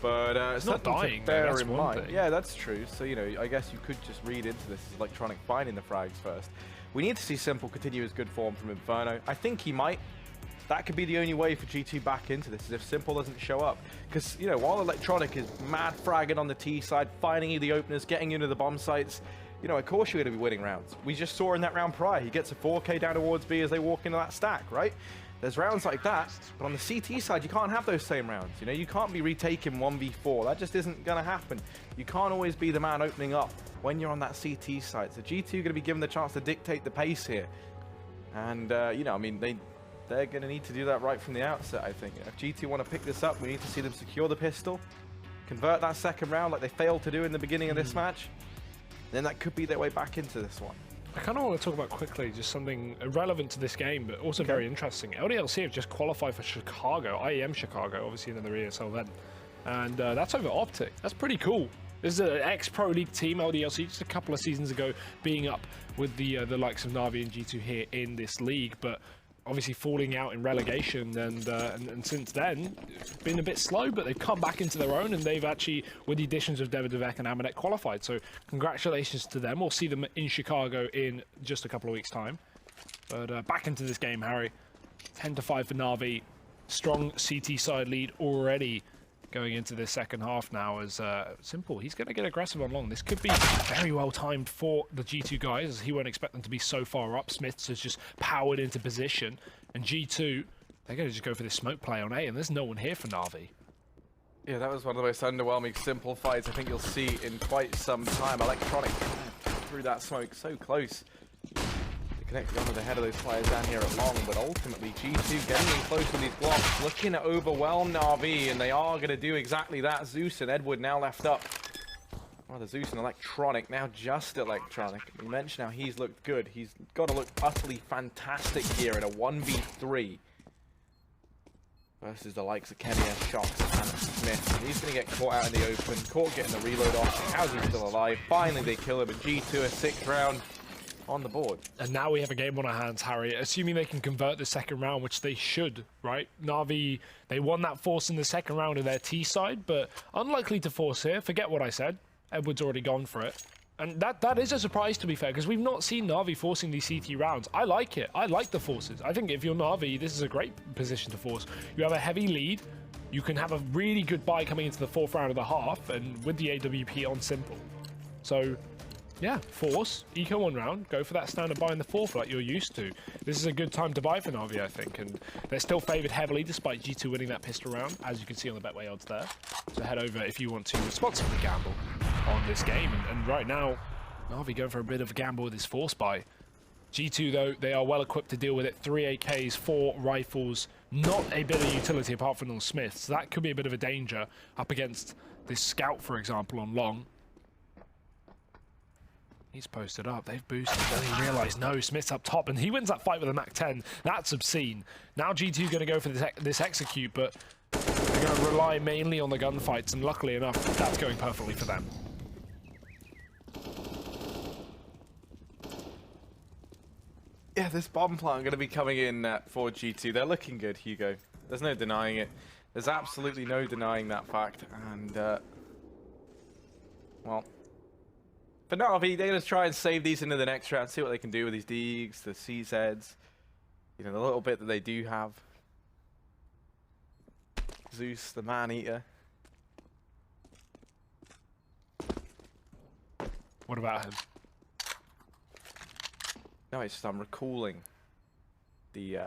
But it's not dying, to bear that's in one mind. thing. Yeah, that's true. So, I guess you could just read into this as Electronic finding the frags first. We need to see Simple continue his good form from Inferno. I think he might. That could be the only way for G2 back into this, is if Simple doesn't show up. Because, while Electronic is mad fragging on the T side, finding you the openers, getting into the bomb sites, of course you're going to be winning rounds. We just saw in that round prior, he gets a 4K down towards B as they walk into that stack, right? There's rounds like that, but on the CT side, you can't have those same rounds. You can't be retaking 1v4. That just isn't going to happen. You can't always be the man opening up when you're on that CT side. So G2 going to be given the chance to dictate the pace here. And, they're going to need to do that right from the outset, I think. If G2 want to pick this up, we need to see them secure the pistol, convert that second round like they failed to do in the beginning of this match. Then that could be their way back into this one. I kind of want to talk about quickly just something irrelevant to this game, but also very interesting. LDLC have just qualified for Chicago, IEM Chicago, obviously in their ESL event. And that's over Optic. That's pretty cool. This is an ex-Pro League team, LDLC, just a couple of seasons ago, being up with the likes of NaVi and G2 here in this league, but obviously falling out in relegation, and since then it's been a bit slow, but they've come back into their own, and they've actually, with the additions of Devek and Amanek, qualified. So congratulations to them. We'll see them in Chicago in just a couple of weeks' time. But back into this game, Harry. 10-5 for NaVi. Strong CT side lead already going into this second half now as Simple. He's going to get aggressive on long. This could be very well timed for the G2 guys, as he won't expect them to be so far up. Smiths has just powered into position, and G2, they're going to just go for this smoke play on A, and there's no one here for NaVi. Yeah, that was one of the most underwhelming Simple fights I think you'll see in quite some time. Electronic through that smoke so close. Connecting onto the head of those players down here at long, but ultimately G2 getting in close with these blocks, looking to overwhelm NaVi, and they are going to do exactly that. Zeus and Edward now left up. Well, the Zeus and Electronic, now just Electronic. We mentioned how he's looked good. He's got to look utterly fantastic here in a 1v3 versus the likes of Kenya, Shox, and Smith. He's going to get caught out in the open, caught getting the reload off. How's he still alive? Finally they kill him, and G2 a 6th round on the board. And now we have a game on our hands, Harry. Assuming they can convert the second round, which they should, right? NaVi, they won that force in the second round of their T side, but unlikely to force here. Forget what I said. Edward's already gone for it. And that is a surprise, to be fair, because we've not seen NaVi forcing these CT rounds. I like it. I like the forces. I think if you're NaVi, this is a great position to force. You have a heavy lead. You can have a really good buy coming into the 4th round of the half, and with the AWP on Simple. So yeah, force, eco 1 round, go for that standard buy in the 4th like you're used to. This is a good time to buy for NaVi, I think, and they're still favoured heavily despite G2 winning that pistol round, as you can see on the Betway odds there. So head over if you want to responsibly gamble on this game, and right now, NaVi going for a bit of a gamble with his force buy. G2, though, they are well equipped to deal with it. 3 AKs, 4 rifles, not a bit of utility apart from the Smith, so that could be a bit of a danger up against this Scout, for example, on long. He's posted up, they've boosted, then he realised, no, Smith's up top, and he wins that fight with a Mac-10. That's obscene. Now G2 going to go for this execute, but they're going to rely mainly on the gunfights, and luckily enough, that's going perfectly for them. Yeah, this bomb plant going to be coming in for G2. They're looking good, Hugo. There's no denying it. There's absolutely no denying that fact, and, well, for NaVi, they're going to try and save these into the next round, see what they can do with these Deegs, the CZs, the little bit that they do have. Zeus, the man-eater. What about him? No, it's just I'm recalling the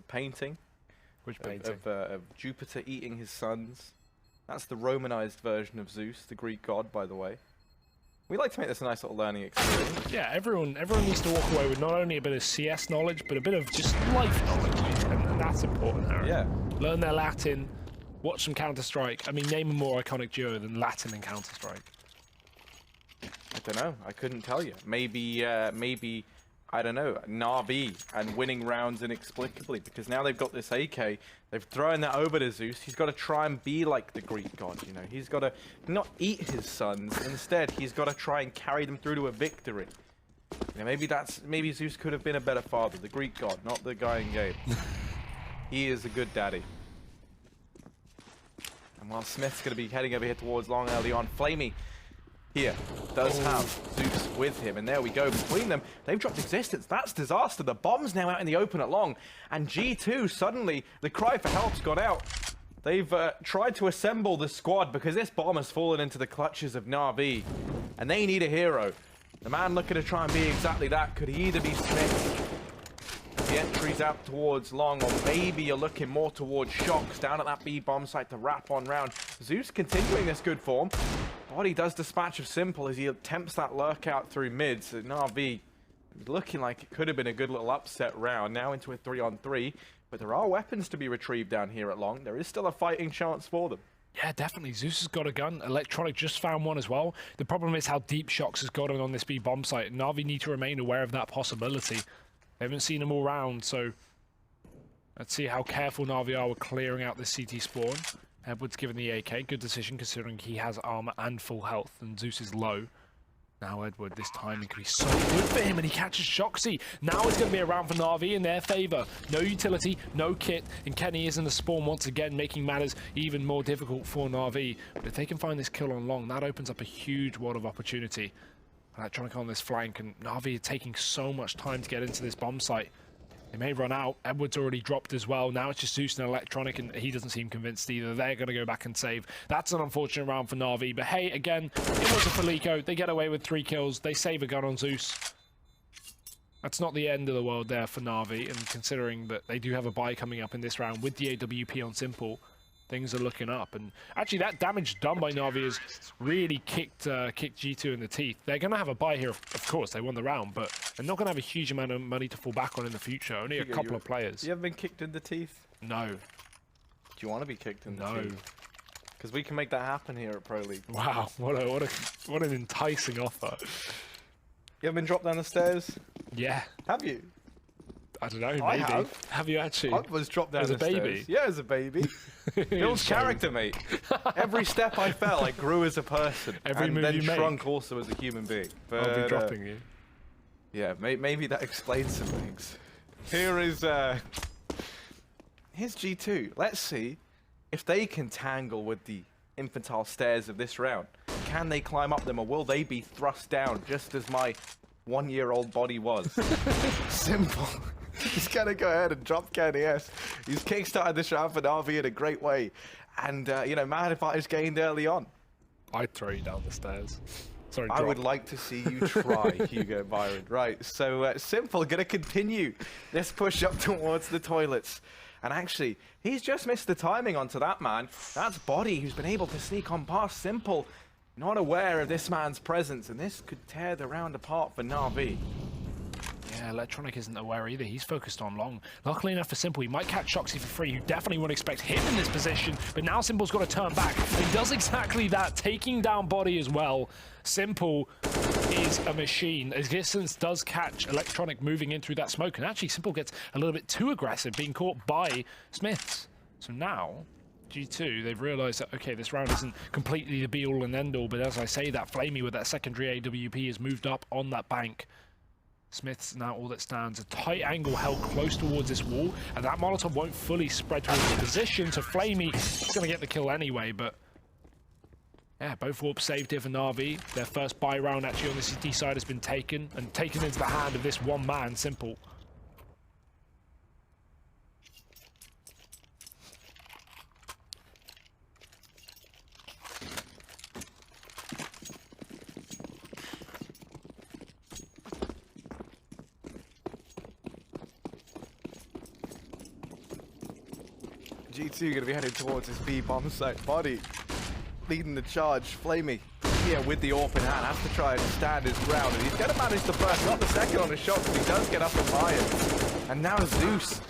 painting. Which painting? Of Jupiter eating his sons. That's the Romanized version of Zeus, the Greek god, by the way. We like to make this a nice little learning experience. Yeah, everyone needs to walk away with not only a bit of CS knowledge, but a bit of just life knowledge, and that's important, Harry. Yeah. Learn their Latin, Watch some Counter-Strike. I mean, name a more iconic duo than Latin and Counter-Strike. I don't know. I couldn't tell you. Maybe, I don't know, NaVi and winning rounds inexplicably, because now they've got this AK. They've thrown that over to Zeus. He's got to try and be like the Greek god, you know. He's got to not eat his sons. Instead, he's got to try and carry them through to a victory. You know, maybe Zeus could have been a better father, the Greek god, not the guy in game. He is a good daddy. And while Smith's going to be heading over here towards long early on, Flamey here does have Zeus with him, and there we go. Between them, they've dropped existence. That's disaster. The bomb's now out in the open at long, and G2 suddenly, the cry for help's gone out. They've tried to assemble the squad because this bomb has fallen into the clutches of NaVi, and they need a hero. The man looking to try and be exactly that could either be Smith. The entry's out towards long, or maybe you're looking more towards Shocks down at that B bomb site to wrap on round. Zeus continuing this good form. Body does dispatch of Simple as he attempts that lurk out through mid. So NaVi looking like it could have been a good little upset round. Now into a 3-on-3, but there are weapons to be retrieved down here at long. There is still a fighting chance for them. Yeah, definitely. Zeus has got a gun. Electronic just found one as well. The problem is how deep Shocks has gotten on this B bomb site. NaVi need to remain aware of that possibility. They haven't seen them all round, so let's see how careful NaVi are with clearing out this CT spawn. Edward's given the AK. Good decision considering he has armor and full health, and Zeus is low. Now Edward, this timing could be so good for him, and he catches Shoxy. Now it's going to be a round for NaVi in their favor. No utility, no kit, and Kenny is in the spawn once again, making matters even more difficult for NaVi. But if they can find this kill on long, that opens up a huge world of opportunity. Electronic on this flank, and NaVi are taking so much time to get into this bomb site. They may run out. Edward's already dropped as well. Now it's just Zeus and Electronic, and he doesn't seem convinced either. They're going to go back and save. That's an unfortunate round for NaVi. But hey, again, it was a Felico. They get away with 3 kills. They save a gun on Zeus. That's not the end of the world there for NaVi, and considering that they do have a bye coming up in this round with the AWP on Simple, things are looking up. And actually, that damage done by NaVi has really kicked G2 in the teeth. They're going to have a bye here, of course. They won the round, but they're not going to have a huge amount of money to fall back on in the future. Only a couple of players. You ever been kicked in the teeth? No. Do you want to be kicked in the No. teeth? Because we can make that happen here at Pro League. Wow, what an enticing offer. You ever been dropped down the stairs? Yeah. Have you? I don't know, maybe. I have. Have you actually? I was dropped down As a the baby? stairs. Yeah, as a baby. Builds character, mate. Every step I fell, I grew as a person. Every and move then you make. shrunk also as a human being. But, I'll be dropping you. Yeah, maybe that explains some things. Here's G2. Let's see if they can tangle with the infantile stairs of this round. Can they climb up them, or will they be thrust down just as my 1-year-old body was? Simple. He's going to go ahead and drop Kenny S. He's kickstarted this round for NaVi in a great way. And, you know, man advantage gained early on. I'd throw you down the stairs. Sorry, I drop. would like to see you try, Hugo Byron. Right, so Simple going to continue this push up towards the toilets. And actually, he's just missed the timing onto that man. That's Body, who's been able to sneak on past Simple. Not aware of this man's presence, and this could tear the round apart for NaVi. Yeah, Electronic isn't aware either. He's focused on long. Luckily enough for Simple, he might catch Shoxy for free, who definitely wouldn't expect him in this position. But now Simple's got to turn back. He does exactly that, taking down Body as well. Simple is a machine. Existence does catch Electronic moving in through that smoke, and actually Simple gets a little bit too aggressive, being caught by Smiths. So now G2, they've realized that, okay, this round isn't completely the be-all and end-all, but as I say, that Flamey with that secondary AWP has moved up on that bank. Smith's now all that stands. A tight angle held close towards this wall, and that Molotov won't fully spread towards the position, so Flamey is going to get the kill anyway, but yeah, both warps saved here for NaVi. Their first buy round actually on the CT side has been taken, and taken into the hand of this one man, Simple. G2 going to be heading towards this B bomb site. Body leading the charge. Flamey here with the AWP in hand. Has to try and stand his ground. And he's going to manage the first, not the second on his shot, but he does get up and buy it. And now Zeus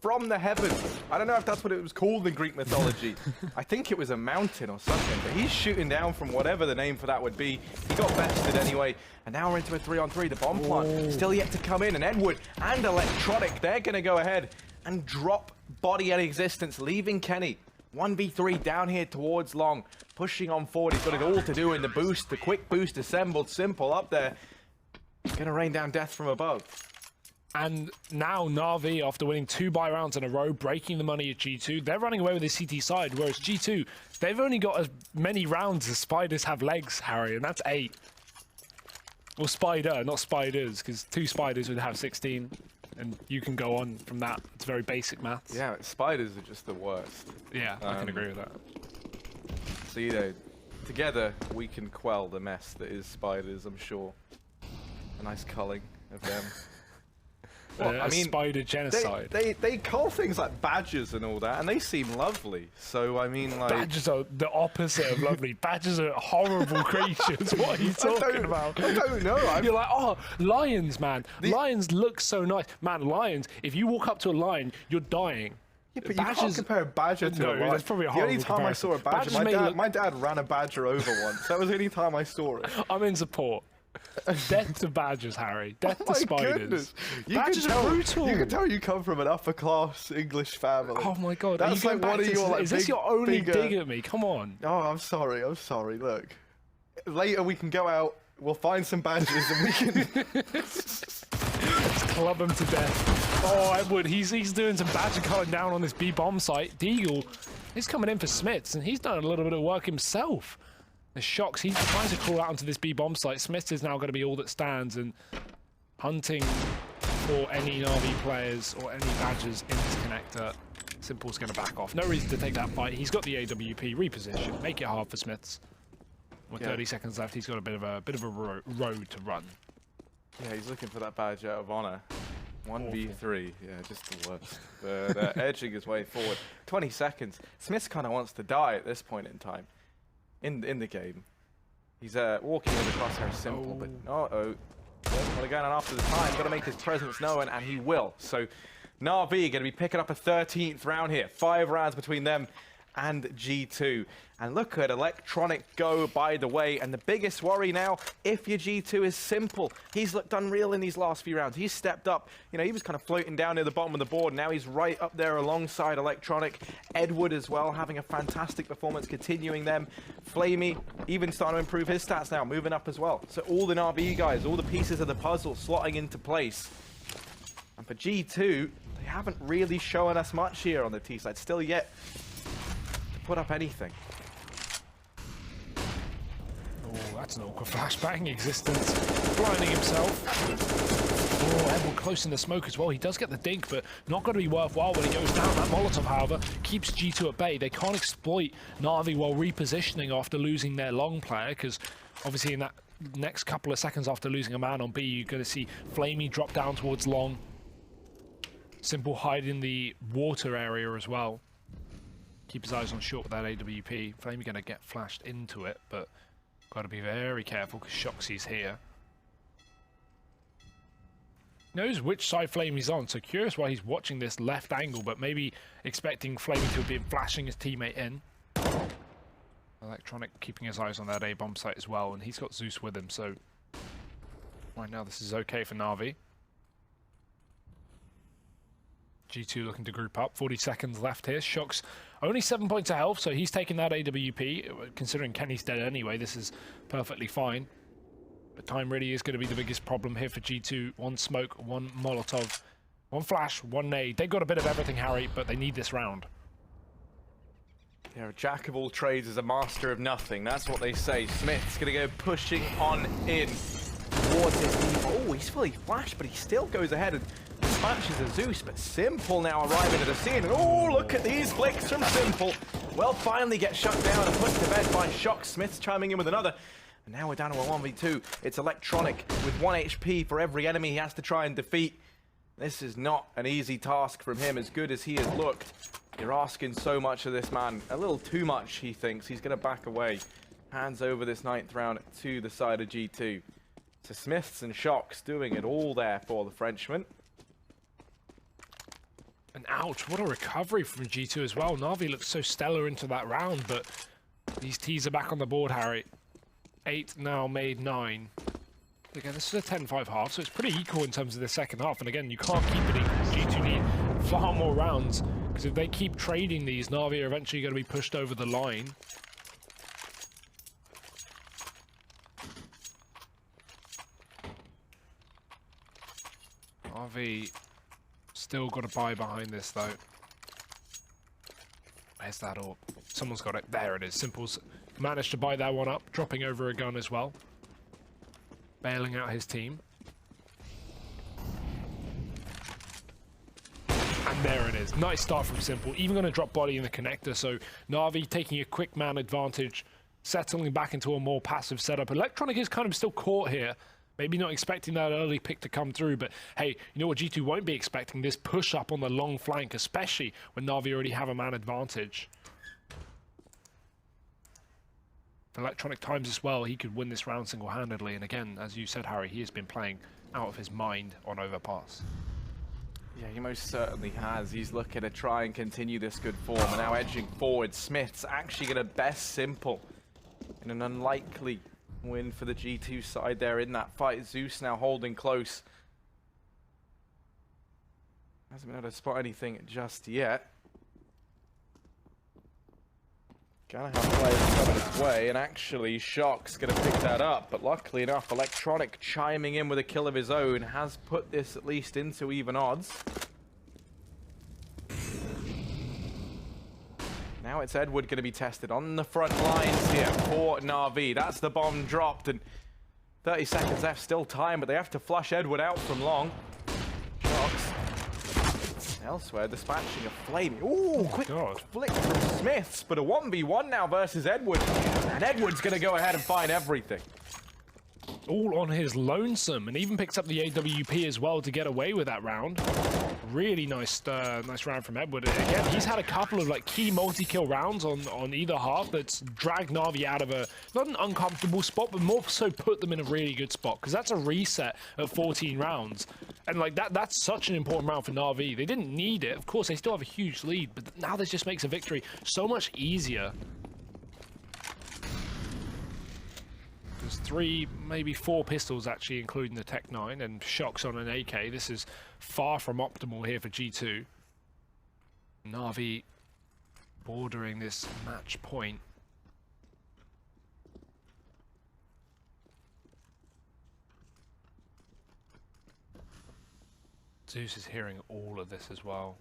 from the heavens. I don't know if that's what it was called in Greek mythology. I think it was a mountain or something, but he's shooting down from whatever the name for that would be. He got bested anyway, and now we're into a 3-on-3. The bomb plant still yet to come in, and Edward and Electronic, they're going to go ahead and drop body and existence, leaving Kenny 1v3 down here towards Long, pushing on forward. He's got it all to do in the boost, the quick boost assembled, simple up there. Going to rain down death from above. And now NaVi, after winning 2 buy rounds in a row, breaking the money at G2, they're running away with the CT side, whereas G2, they've only got as many rounds as spiders have legs, Harry, and that's 8. Well, spider, not spiders, because 2 spiders would have 16, and you can go on from that. It's very basic maths. Yeah, spiders are just the worst. Yeah, I can agree with that. So, you know, together we can quell the mess that is spiders, I'm sure. A nice culling of them. Well, I mean, spider genocide. They cull things like badgers and all that, and they seem lovely. So, I mean, like... Badgers are the opposite of lovely. Badgers are horrible creatures. What are you talking about? I don't know. You're like, oh, lions, man. Lions look so nice. Man, lions, if you walk up to a lion, you're dying. Yeah, but you can't compare a badger to a lion. That's probably a the only horrible time I saw a badger, my dad ran a badger over once. That was the only time I saw it. I'm in support. Death to badgers, Harry. Death to spiders. Goodness. Badgers are brutal. You can tell you come from an upper class English family. Oh my god. That's like one of your, like, is this your only dig at me? Come on. Oh, I'm sorry. Look, later we can go out. We'll find some badgers and we can let's club them to death. Oh, Edward, he's doing some badger culling down on this B bomb site. Deagle, he's coming in for Smiths, and he's done a little bit of work himself. The Shocks, he's trying to crawl out onto this B bomb site. Smiths is now going to be all that stands and hunting for any NaVi players or any badgers in this connector. Simple's going to back off. No reason to take that fight. He's got the AWP, reposition, make it hard for Smiths. With 30 seconds left, he's got a bit of a road to run. Yeah, he's looking for that badge out of honor. 1v3, yeah, just the worst. But edging his way forward. 20 seconds. Smiths kind of wants to die at this point in time. In the game. He's walking with the crosshair simple, but well, going on after the time, got to make his presence known, and he will. So NaVi going to be picking up a 13th round here. 5 rounds between them and G2. And look at Electronic go, by the way. And the biggest worry now, if your G2 is Simple. He's looked unreal in these last few rounds. He's stepped up. You know, he was kind of floating down near the bottom of the board. Now he's right up there alongside Electronic. Edward as well, having a fantastic performance, continuing them. Flamey even starting to improve his stats now, moving up as well. So all the NaVi guys, all the pieces of the puzzle slotting into place. And for G2, they haven't really shown us much here on the T side. Still yet to put up anything. Oh, that's an awkward flashbang. Existence blinding himself. Oh, Edward close in the smoke as well. He does get the dink, but not going to be worthwhile when he goes down. That Molotov, however, keeps G2 at bay. They can't exploit NaVi while repositioning after losing their long player, because obviously in that next couple of seconds after losing a man on B, you're going to see Flamey drop down towards long. Simple hide in the water area as well. Keep his eyes on short with that AWP. Flamey going to get flashed into it, but got to be very careful because Shoxy's here. Knows which side Flamey's on, so curious why he's watching this left angle, but maybe expecting Flamey to have been flashing his teammate in. Electronic keeping his eyes on that A-bomb site as well, and he's got Zeus with him, so right now this is okay for NaVi. G2 looking to group up. 40 seconds left here. Shocks only 7 points of health, so he's taking that AWP. Considering Kenny's dead anyway, this is perfectly fine. But time really is going to be the biggest problem here for G2. 1 smoke, 1 Molotov, 1 flash, 1 nade. They've got a bit of everything, Harry, but they need this round. Yeah, a jack of all trades is a master of nothing. That's what they say. Smith's going to go pushing on in towards his team. Oh, he's fully flashed, but he still goes ahead and dispatches a Zeus. But Simple now arriving at the scene. And oh, look at these flicks from Simple. Well, finally get shut down and put to bed by Shock. Smith's chiming in with another. And now we're down to a 1v2. It's Electronic with 1 HP for every enemy he has to try and defeat. This is not an easy task from him, as good as he has looked. You're asking so much of this man. A little too much, he thinks. He's going to back away. Hands over this 9th round to the side of G2. So Smiths and Shocks doing it all there for the Frenchman. And And ouch, what a recovery from G2 as well. NaVi looks so stellar into that round, but these T's are back on the board, Harry. 8 now made 9. Again, this is a 10-5 half, so it's pretty equal in terms of the second half. And again, you can't keep it equal. G2 need far more rounds, because if they keep trading these, NaVi are eventually going to be pushed over the line. NaVi still got to buy behind this, though. Where's that orb? Someone's got it. There it is. Simple's managed to buy that one up, dropping over a gun as well. Bailing out his team. And there it is. Nice start from Simple. Even going to drop body in the connector, so NaVi taking a quick man advantage, settling back into a more passive setup. Electronic is kind of still caught here. Maybe not expecting that early pick to come through, but hey, you know what G2 won't be expecting? This push up on the long flank, especially when NaVi already have a man advantage. Electronic times as well, he could win this round single-handedly, and again, as you said, Harry, he has been playing out of his mind on Overpass. Yeah, he most certainly has. He's looking to try and continue this good form, and now edging forward. Smith's actually going to best Simple in an unlikely win for the G2 side there in that fight. Zeus now holding close. Hasn't been able to spot anything just yet. Gonna have players coming his way, and actually Shock's gonna pick that up, but luckily enough, Electronic chiming in with a kill of his own has put this at least into even odds. Now it's Edward going to be tested on the front lines here for NaVi. That's the bomb dropped, and 30 seconds left, still time, but they have to flush Edward out from long. Shocks. Elsewhere, dispatching a flame. Ooh, quick flick from Smiths, but a 1v1 now versus Edward. And Edward's going to go ahead and find everything. All on his lonesome, and even picks up the AWP as well to get away with that round. Really nice nice round from Edward. And again, he's had a couple of like key multi-kill rounds on either half that's dragged NaVi out of a, not an uncomfortable spot, but more so put them in a really good spot, because that's a reset at 14 rounds. And like that's such an important round for NaVi. They didn't need it. Of course, they still have a huge lead, but now this just makes a victory so much easier. There's 3, maybe 4 pistols actually, including the Tech 9, and Shocks on an AK. This is far from optimal here for G2. NaVi bordering this match point. Zeus is hearing all of this as well.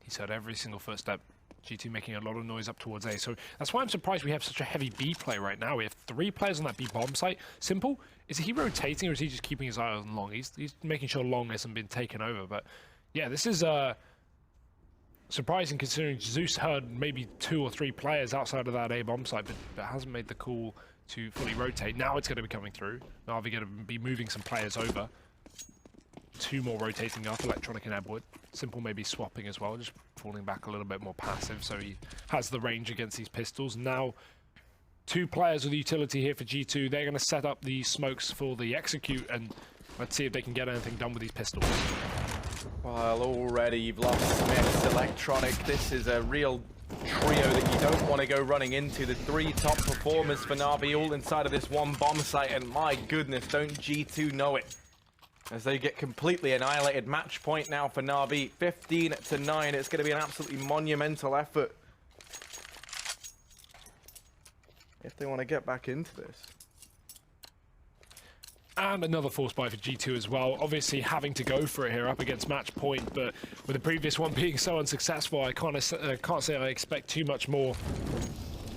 He's heard every single footstep. G2 making a lot of noise up towards A, so that's why I'm surprised we have such a heavy B play right now. We have 3 players on that B bomb site. Simple, is he rotating, or is he just keeping his eye on long? He's making sure long hasn't been taken over, but yeah, this is surprising considering Zeus heard maybe 2 or 3 players outside of that A bomb site, but hasn't made the call to fully rotate. Now it's going to be coming through. NaVi going to be moving some players over. 2 more rotating up, Electronic and Edward. Simple maybe swapping as well, just falling back a little bit more passive, so he has the range against these pistols. Now, 2 players with utility here for G2. They're going to set up the smokes for the execute, and let's see if they can get anything done with these pistols. Well, already you've lost Smith's, Electronic. This is a real trio that you don't want to go running into. The 3 top performers for NaVi all inside of this one bomb site, and my goodness, don't G2 know it, as they get completely annihilated. Match point now for NaVi, 15-9. It's going to be an absolutely monumental effort if they want to get back into this. And another force buy for G2 as well. Obviously having to go for it here up against match point, but with the previous one being so unsuccessful, I can't say I expect too much more.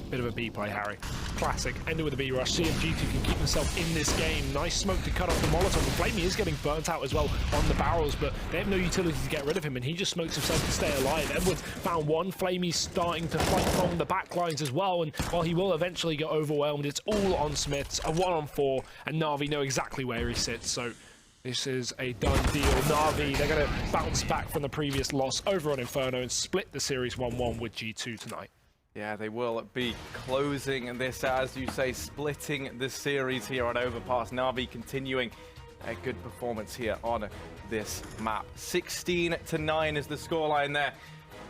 Bit of a B play, Harry. Classic. Ended with a B rush. See if G2 can keep himself in this game. Nice smoke to cut off the Molotov. And Flamey is getting burnt out as well on the barrels, but they have no utility to get rid of him, and he just smokes himself to stay alive. Edwards found one. Flamey's starting to fight from the back lines as well, and while he will eventually get overwhelmed, it's all on Smiths. A 1-on-4, and NaVi know exactly where he sits, so this is a done deal. NaVi, they're going to bounce back from the previous loss over on Inferno and split the series 1-1 with G2 tonight. Yeah, they will be closing this, as you say, splitting the series here on Overpass. NaVi continuing a good performance here on this map. 16-9 is the scoreline there.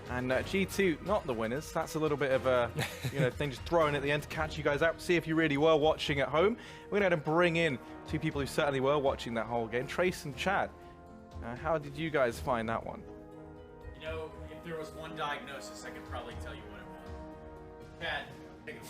And G2, not the winners. That's a little bit of a thing just thrown at the end to catch you guys out, see if you really were watching at home. We're going to bring in two people who certainly were watching that whole game, Trace and Chad. How did you guys find that one? You know, if there was one diagnosis, I could probably tell you what it was. Chad, take it away.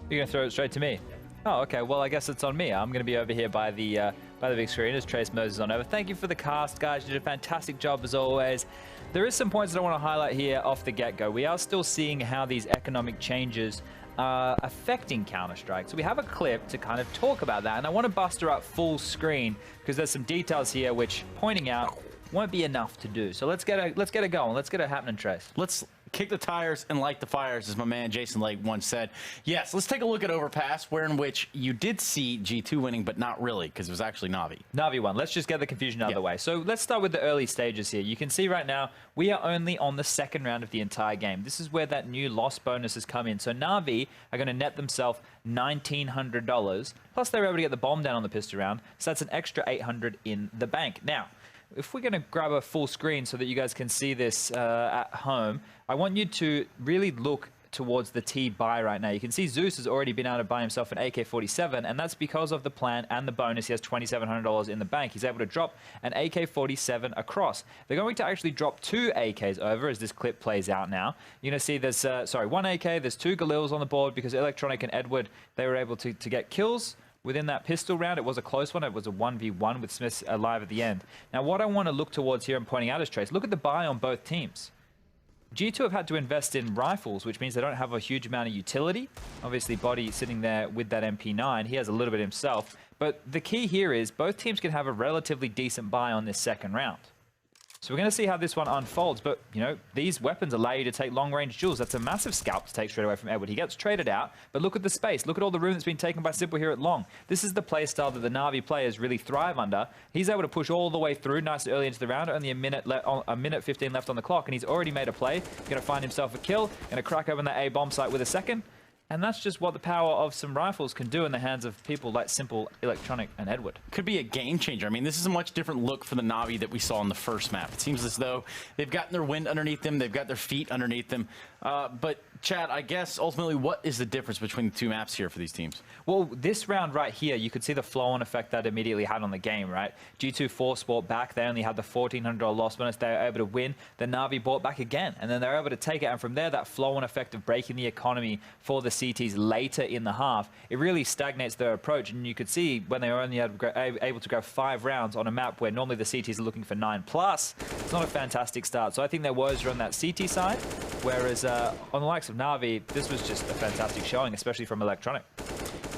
You're going to throw it straight to me? Oh, okay. Well, I guess it's on me. I'm going to be over here by the big screen as Trace Moses on over. Thank you for the cast, guys. You did a fantastic job as always. There is some points that I want to highlight here off the get-go. We are still seeing how these economic changes are affecting Counter-Strike. So we have a clip to kind of talk about that, and I want to bust her up full screen because there's some details here which, pointing out, won't be enough to do. So let's get it going. Let's get it happening, Trace. Let's kick the tires and light the fires, as my man Jason Lake once said. Yes, let's take a look at Overpass, where in which you did see G2 winning, but not really, because it was actually NaVi. NaVi won. Let's just get the confusion out of the way. So let's start with the early stages here. You can see right now, we are only on the second round of the entire game. This is where that new loss bonus has come in. So NaVi are going to net themselves $1,900, plus they were able to get the bomb down on the pistol round, so that's an extra $800 in the bank. Now, if we're going to grab a full screen so that you guys can see this at home, I want you to really look towards the T buy right now. You can see Zeus has already been able to buy himself an AK-47, and that's because of the plan and the bonus. He has $2,700 in the bank. He's able to drop an AK-47 across. They're going to actually drop 2 AKs over as this clip plays out now. You're going to see there's, 1 AK, there's 2 Galils on the board because Electronic and Edward, they were able to get kills within that pistol round. It was a close one. It was a 1v1 with Smith alive at the end. Now, what I want to look towards here and pointing out is, Trace, look at the buy on both teams. G2 have had to invest in rifles, which means they don't have a huge amount of utility. Obviously, Body sitting there with that MP9. He has a little bit himself. But the key here is both teams can have a relatively decent buy on this second round. So we're going to see how this one unfolds, but, you know, these weapons allow you to take long-range duels. That's a massive scalp to take straight away from Edward. He gets traded out, but look at the space. Look at all the room that's been taken by Simple here at long. This is the play style that the NaVi players really thrive under. He's able to push all the way through nice and early into the round, only a minute 15 left on the clock, and he's already made a play. Going to find himself a kill, going to crack open that A bomb site with a second. And that's just what the power of some rifles can do in the hands of people like Simple, Electronic, and Edward. Could be a game changer. I mean, this is a much different look for the NaVi that we saw in the first map. It seems as though they've gotten their wind underneath them. They've got their feet underneath them. But, Chad, I guess ultimately what is the difference between the two maps here for these teams? Well, this round right here, you could see the flow-on effect that immediately had on the game, right? G2 force bought back. They only had the $1,400 loss bonus. They were able to win. The NaVi bought back again, and then they were able to take it. And from there, that flow-on effect of breaking the economy for the CTs later in the half, it really stagnates their approach. And you could see when they were only able to go 5 rounds on a map where normally the CTs are looking for 9+, it's not a fantastic start. So I think their woes are on that CT side, whereas on the likes of NaVi, this was just a fantastic showing, especially from Electronic.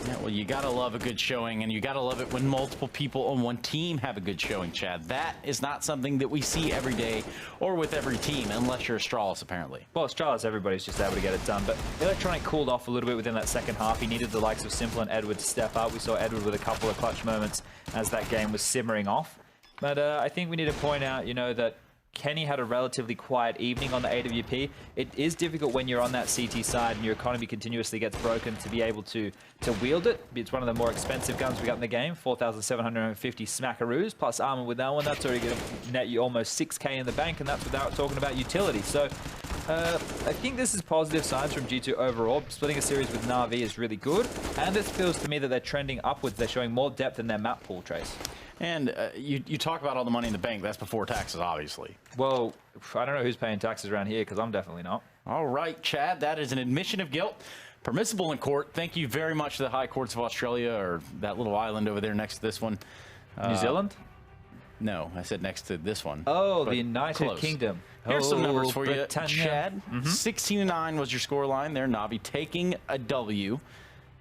Yeah, well, you gotta love a good showing, and you gotta love it when multiple people on one team have a good showing, Chad. That is not something that we see every day or with every team, unless you're Astralis, apparently. Well, Astralis, everybody's just able to get it done, but Electronic cooled off a little bit within that second half. He needed the likes of Simple and Edward to step up. We saw Edward with a couple of clutch moments as that game was simmering off. But I think we need to point out, you know, that Kenny had a relatively quiet evening on the AWP. It is difficult when you're on that CT side and your economy continuously gets broken to be able to wield it. It's one of the more expensive guns we got in the game, 4,750 smackaroos plus armor with that one. That's already going to net you almost 6k in the bank, and that's without talking about utility. So I think this is positive signs from G2 overall. Splitting a series with NaVi is really good, and it feels to me that they're trending upwards. They're showing more depth in their map pool, Trace. And you talk about all the money in the bank. That's before taxes, obviously. Well, I don't know who's paying taxes around here, because I'm definitely not. All right, Chad, that is an admission of guilt. Permissible in court. Thank you very much to the High Courts of Australia, or that little island over there next to this one. New Zealand? No, I said next to this one. Oh, the United close. Kingdom. Here's some numbers for Britannia. you, Chad. 16-9 was your scoreline there. NaVi taking a W.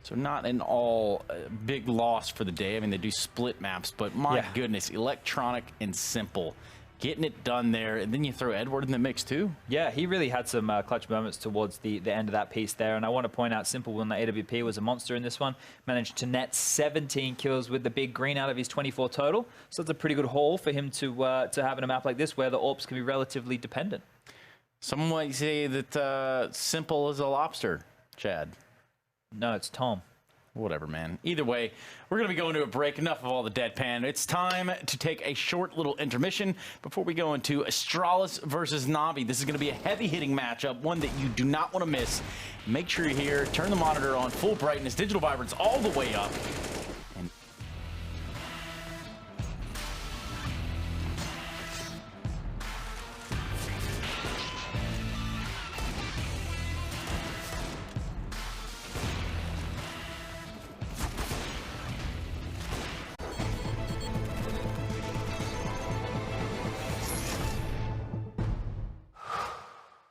So not an all big loss for the day. I mean, they do split maps, but my goodness, Electronic and Simple getting it done there. And then you throw Edward in the mix too. Yeah, he really had some clutch moments towards the end of that piece there. And I want to point out, Simple when the AWP was a monster in this one. Managed to net 17 kills with the big green out of his 24 total. So it's a pretty good haul for him to have in a map like this where the AWPs can be relatively dependent. Someone might say that Simple is a lobster, Chad. No, it's Tom. Whatever, man. Either way, we're going to be going to a break. Enough of all the deadpan. It's time to take a short little intermission before we go into Astralis versus NaVi. This is going to be a heavy-hitting matchup, one that you do not want to miss. Make sure you're here. Turn the monitor on full brightness, digital vibrance all the way up.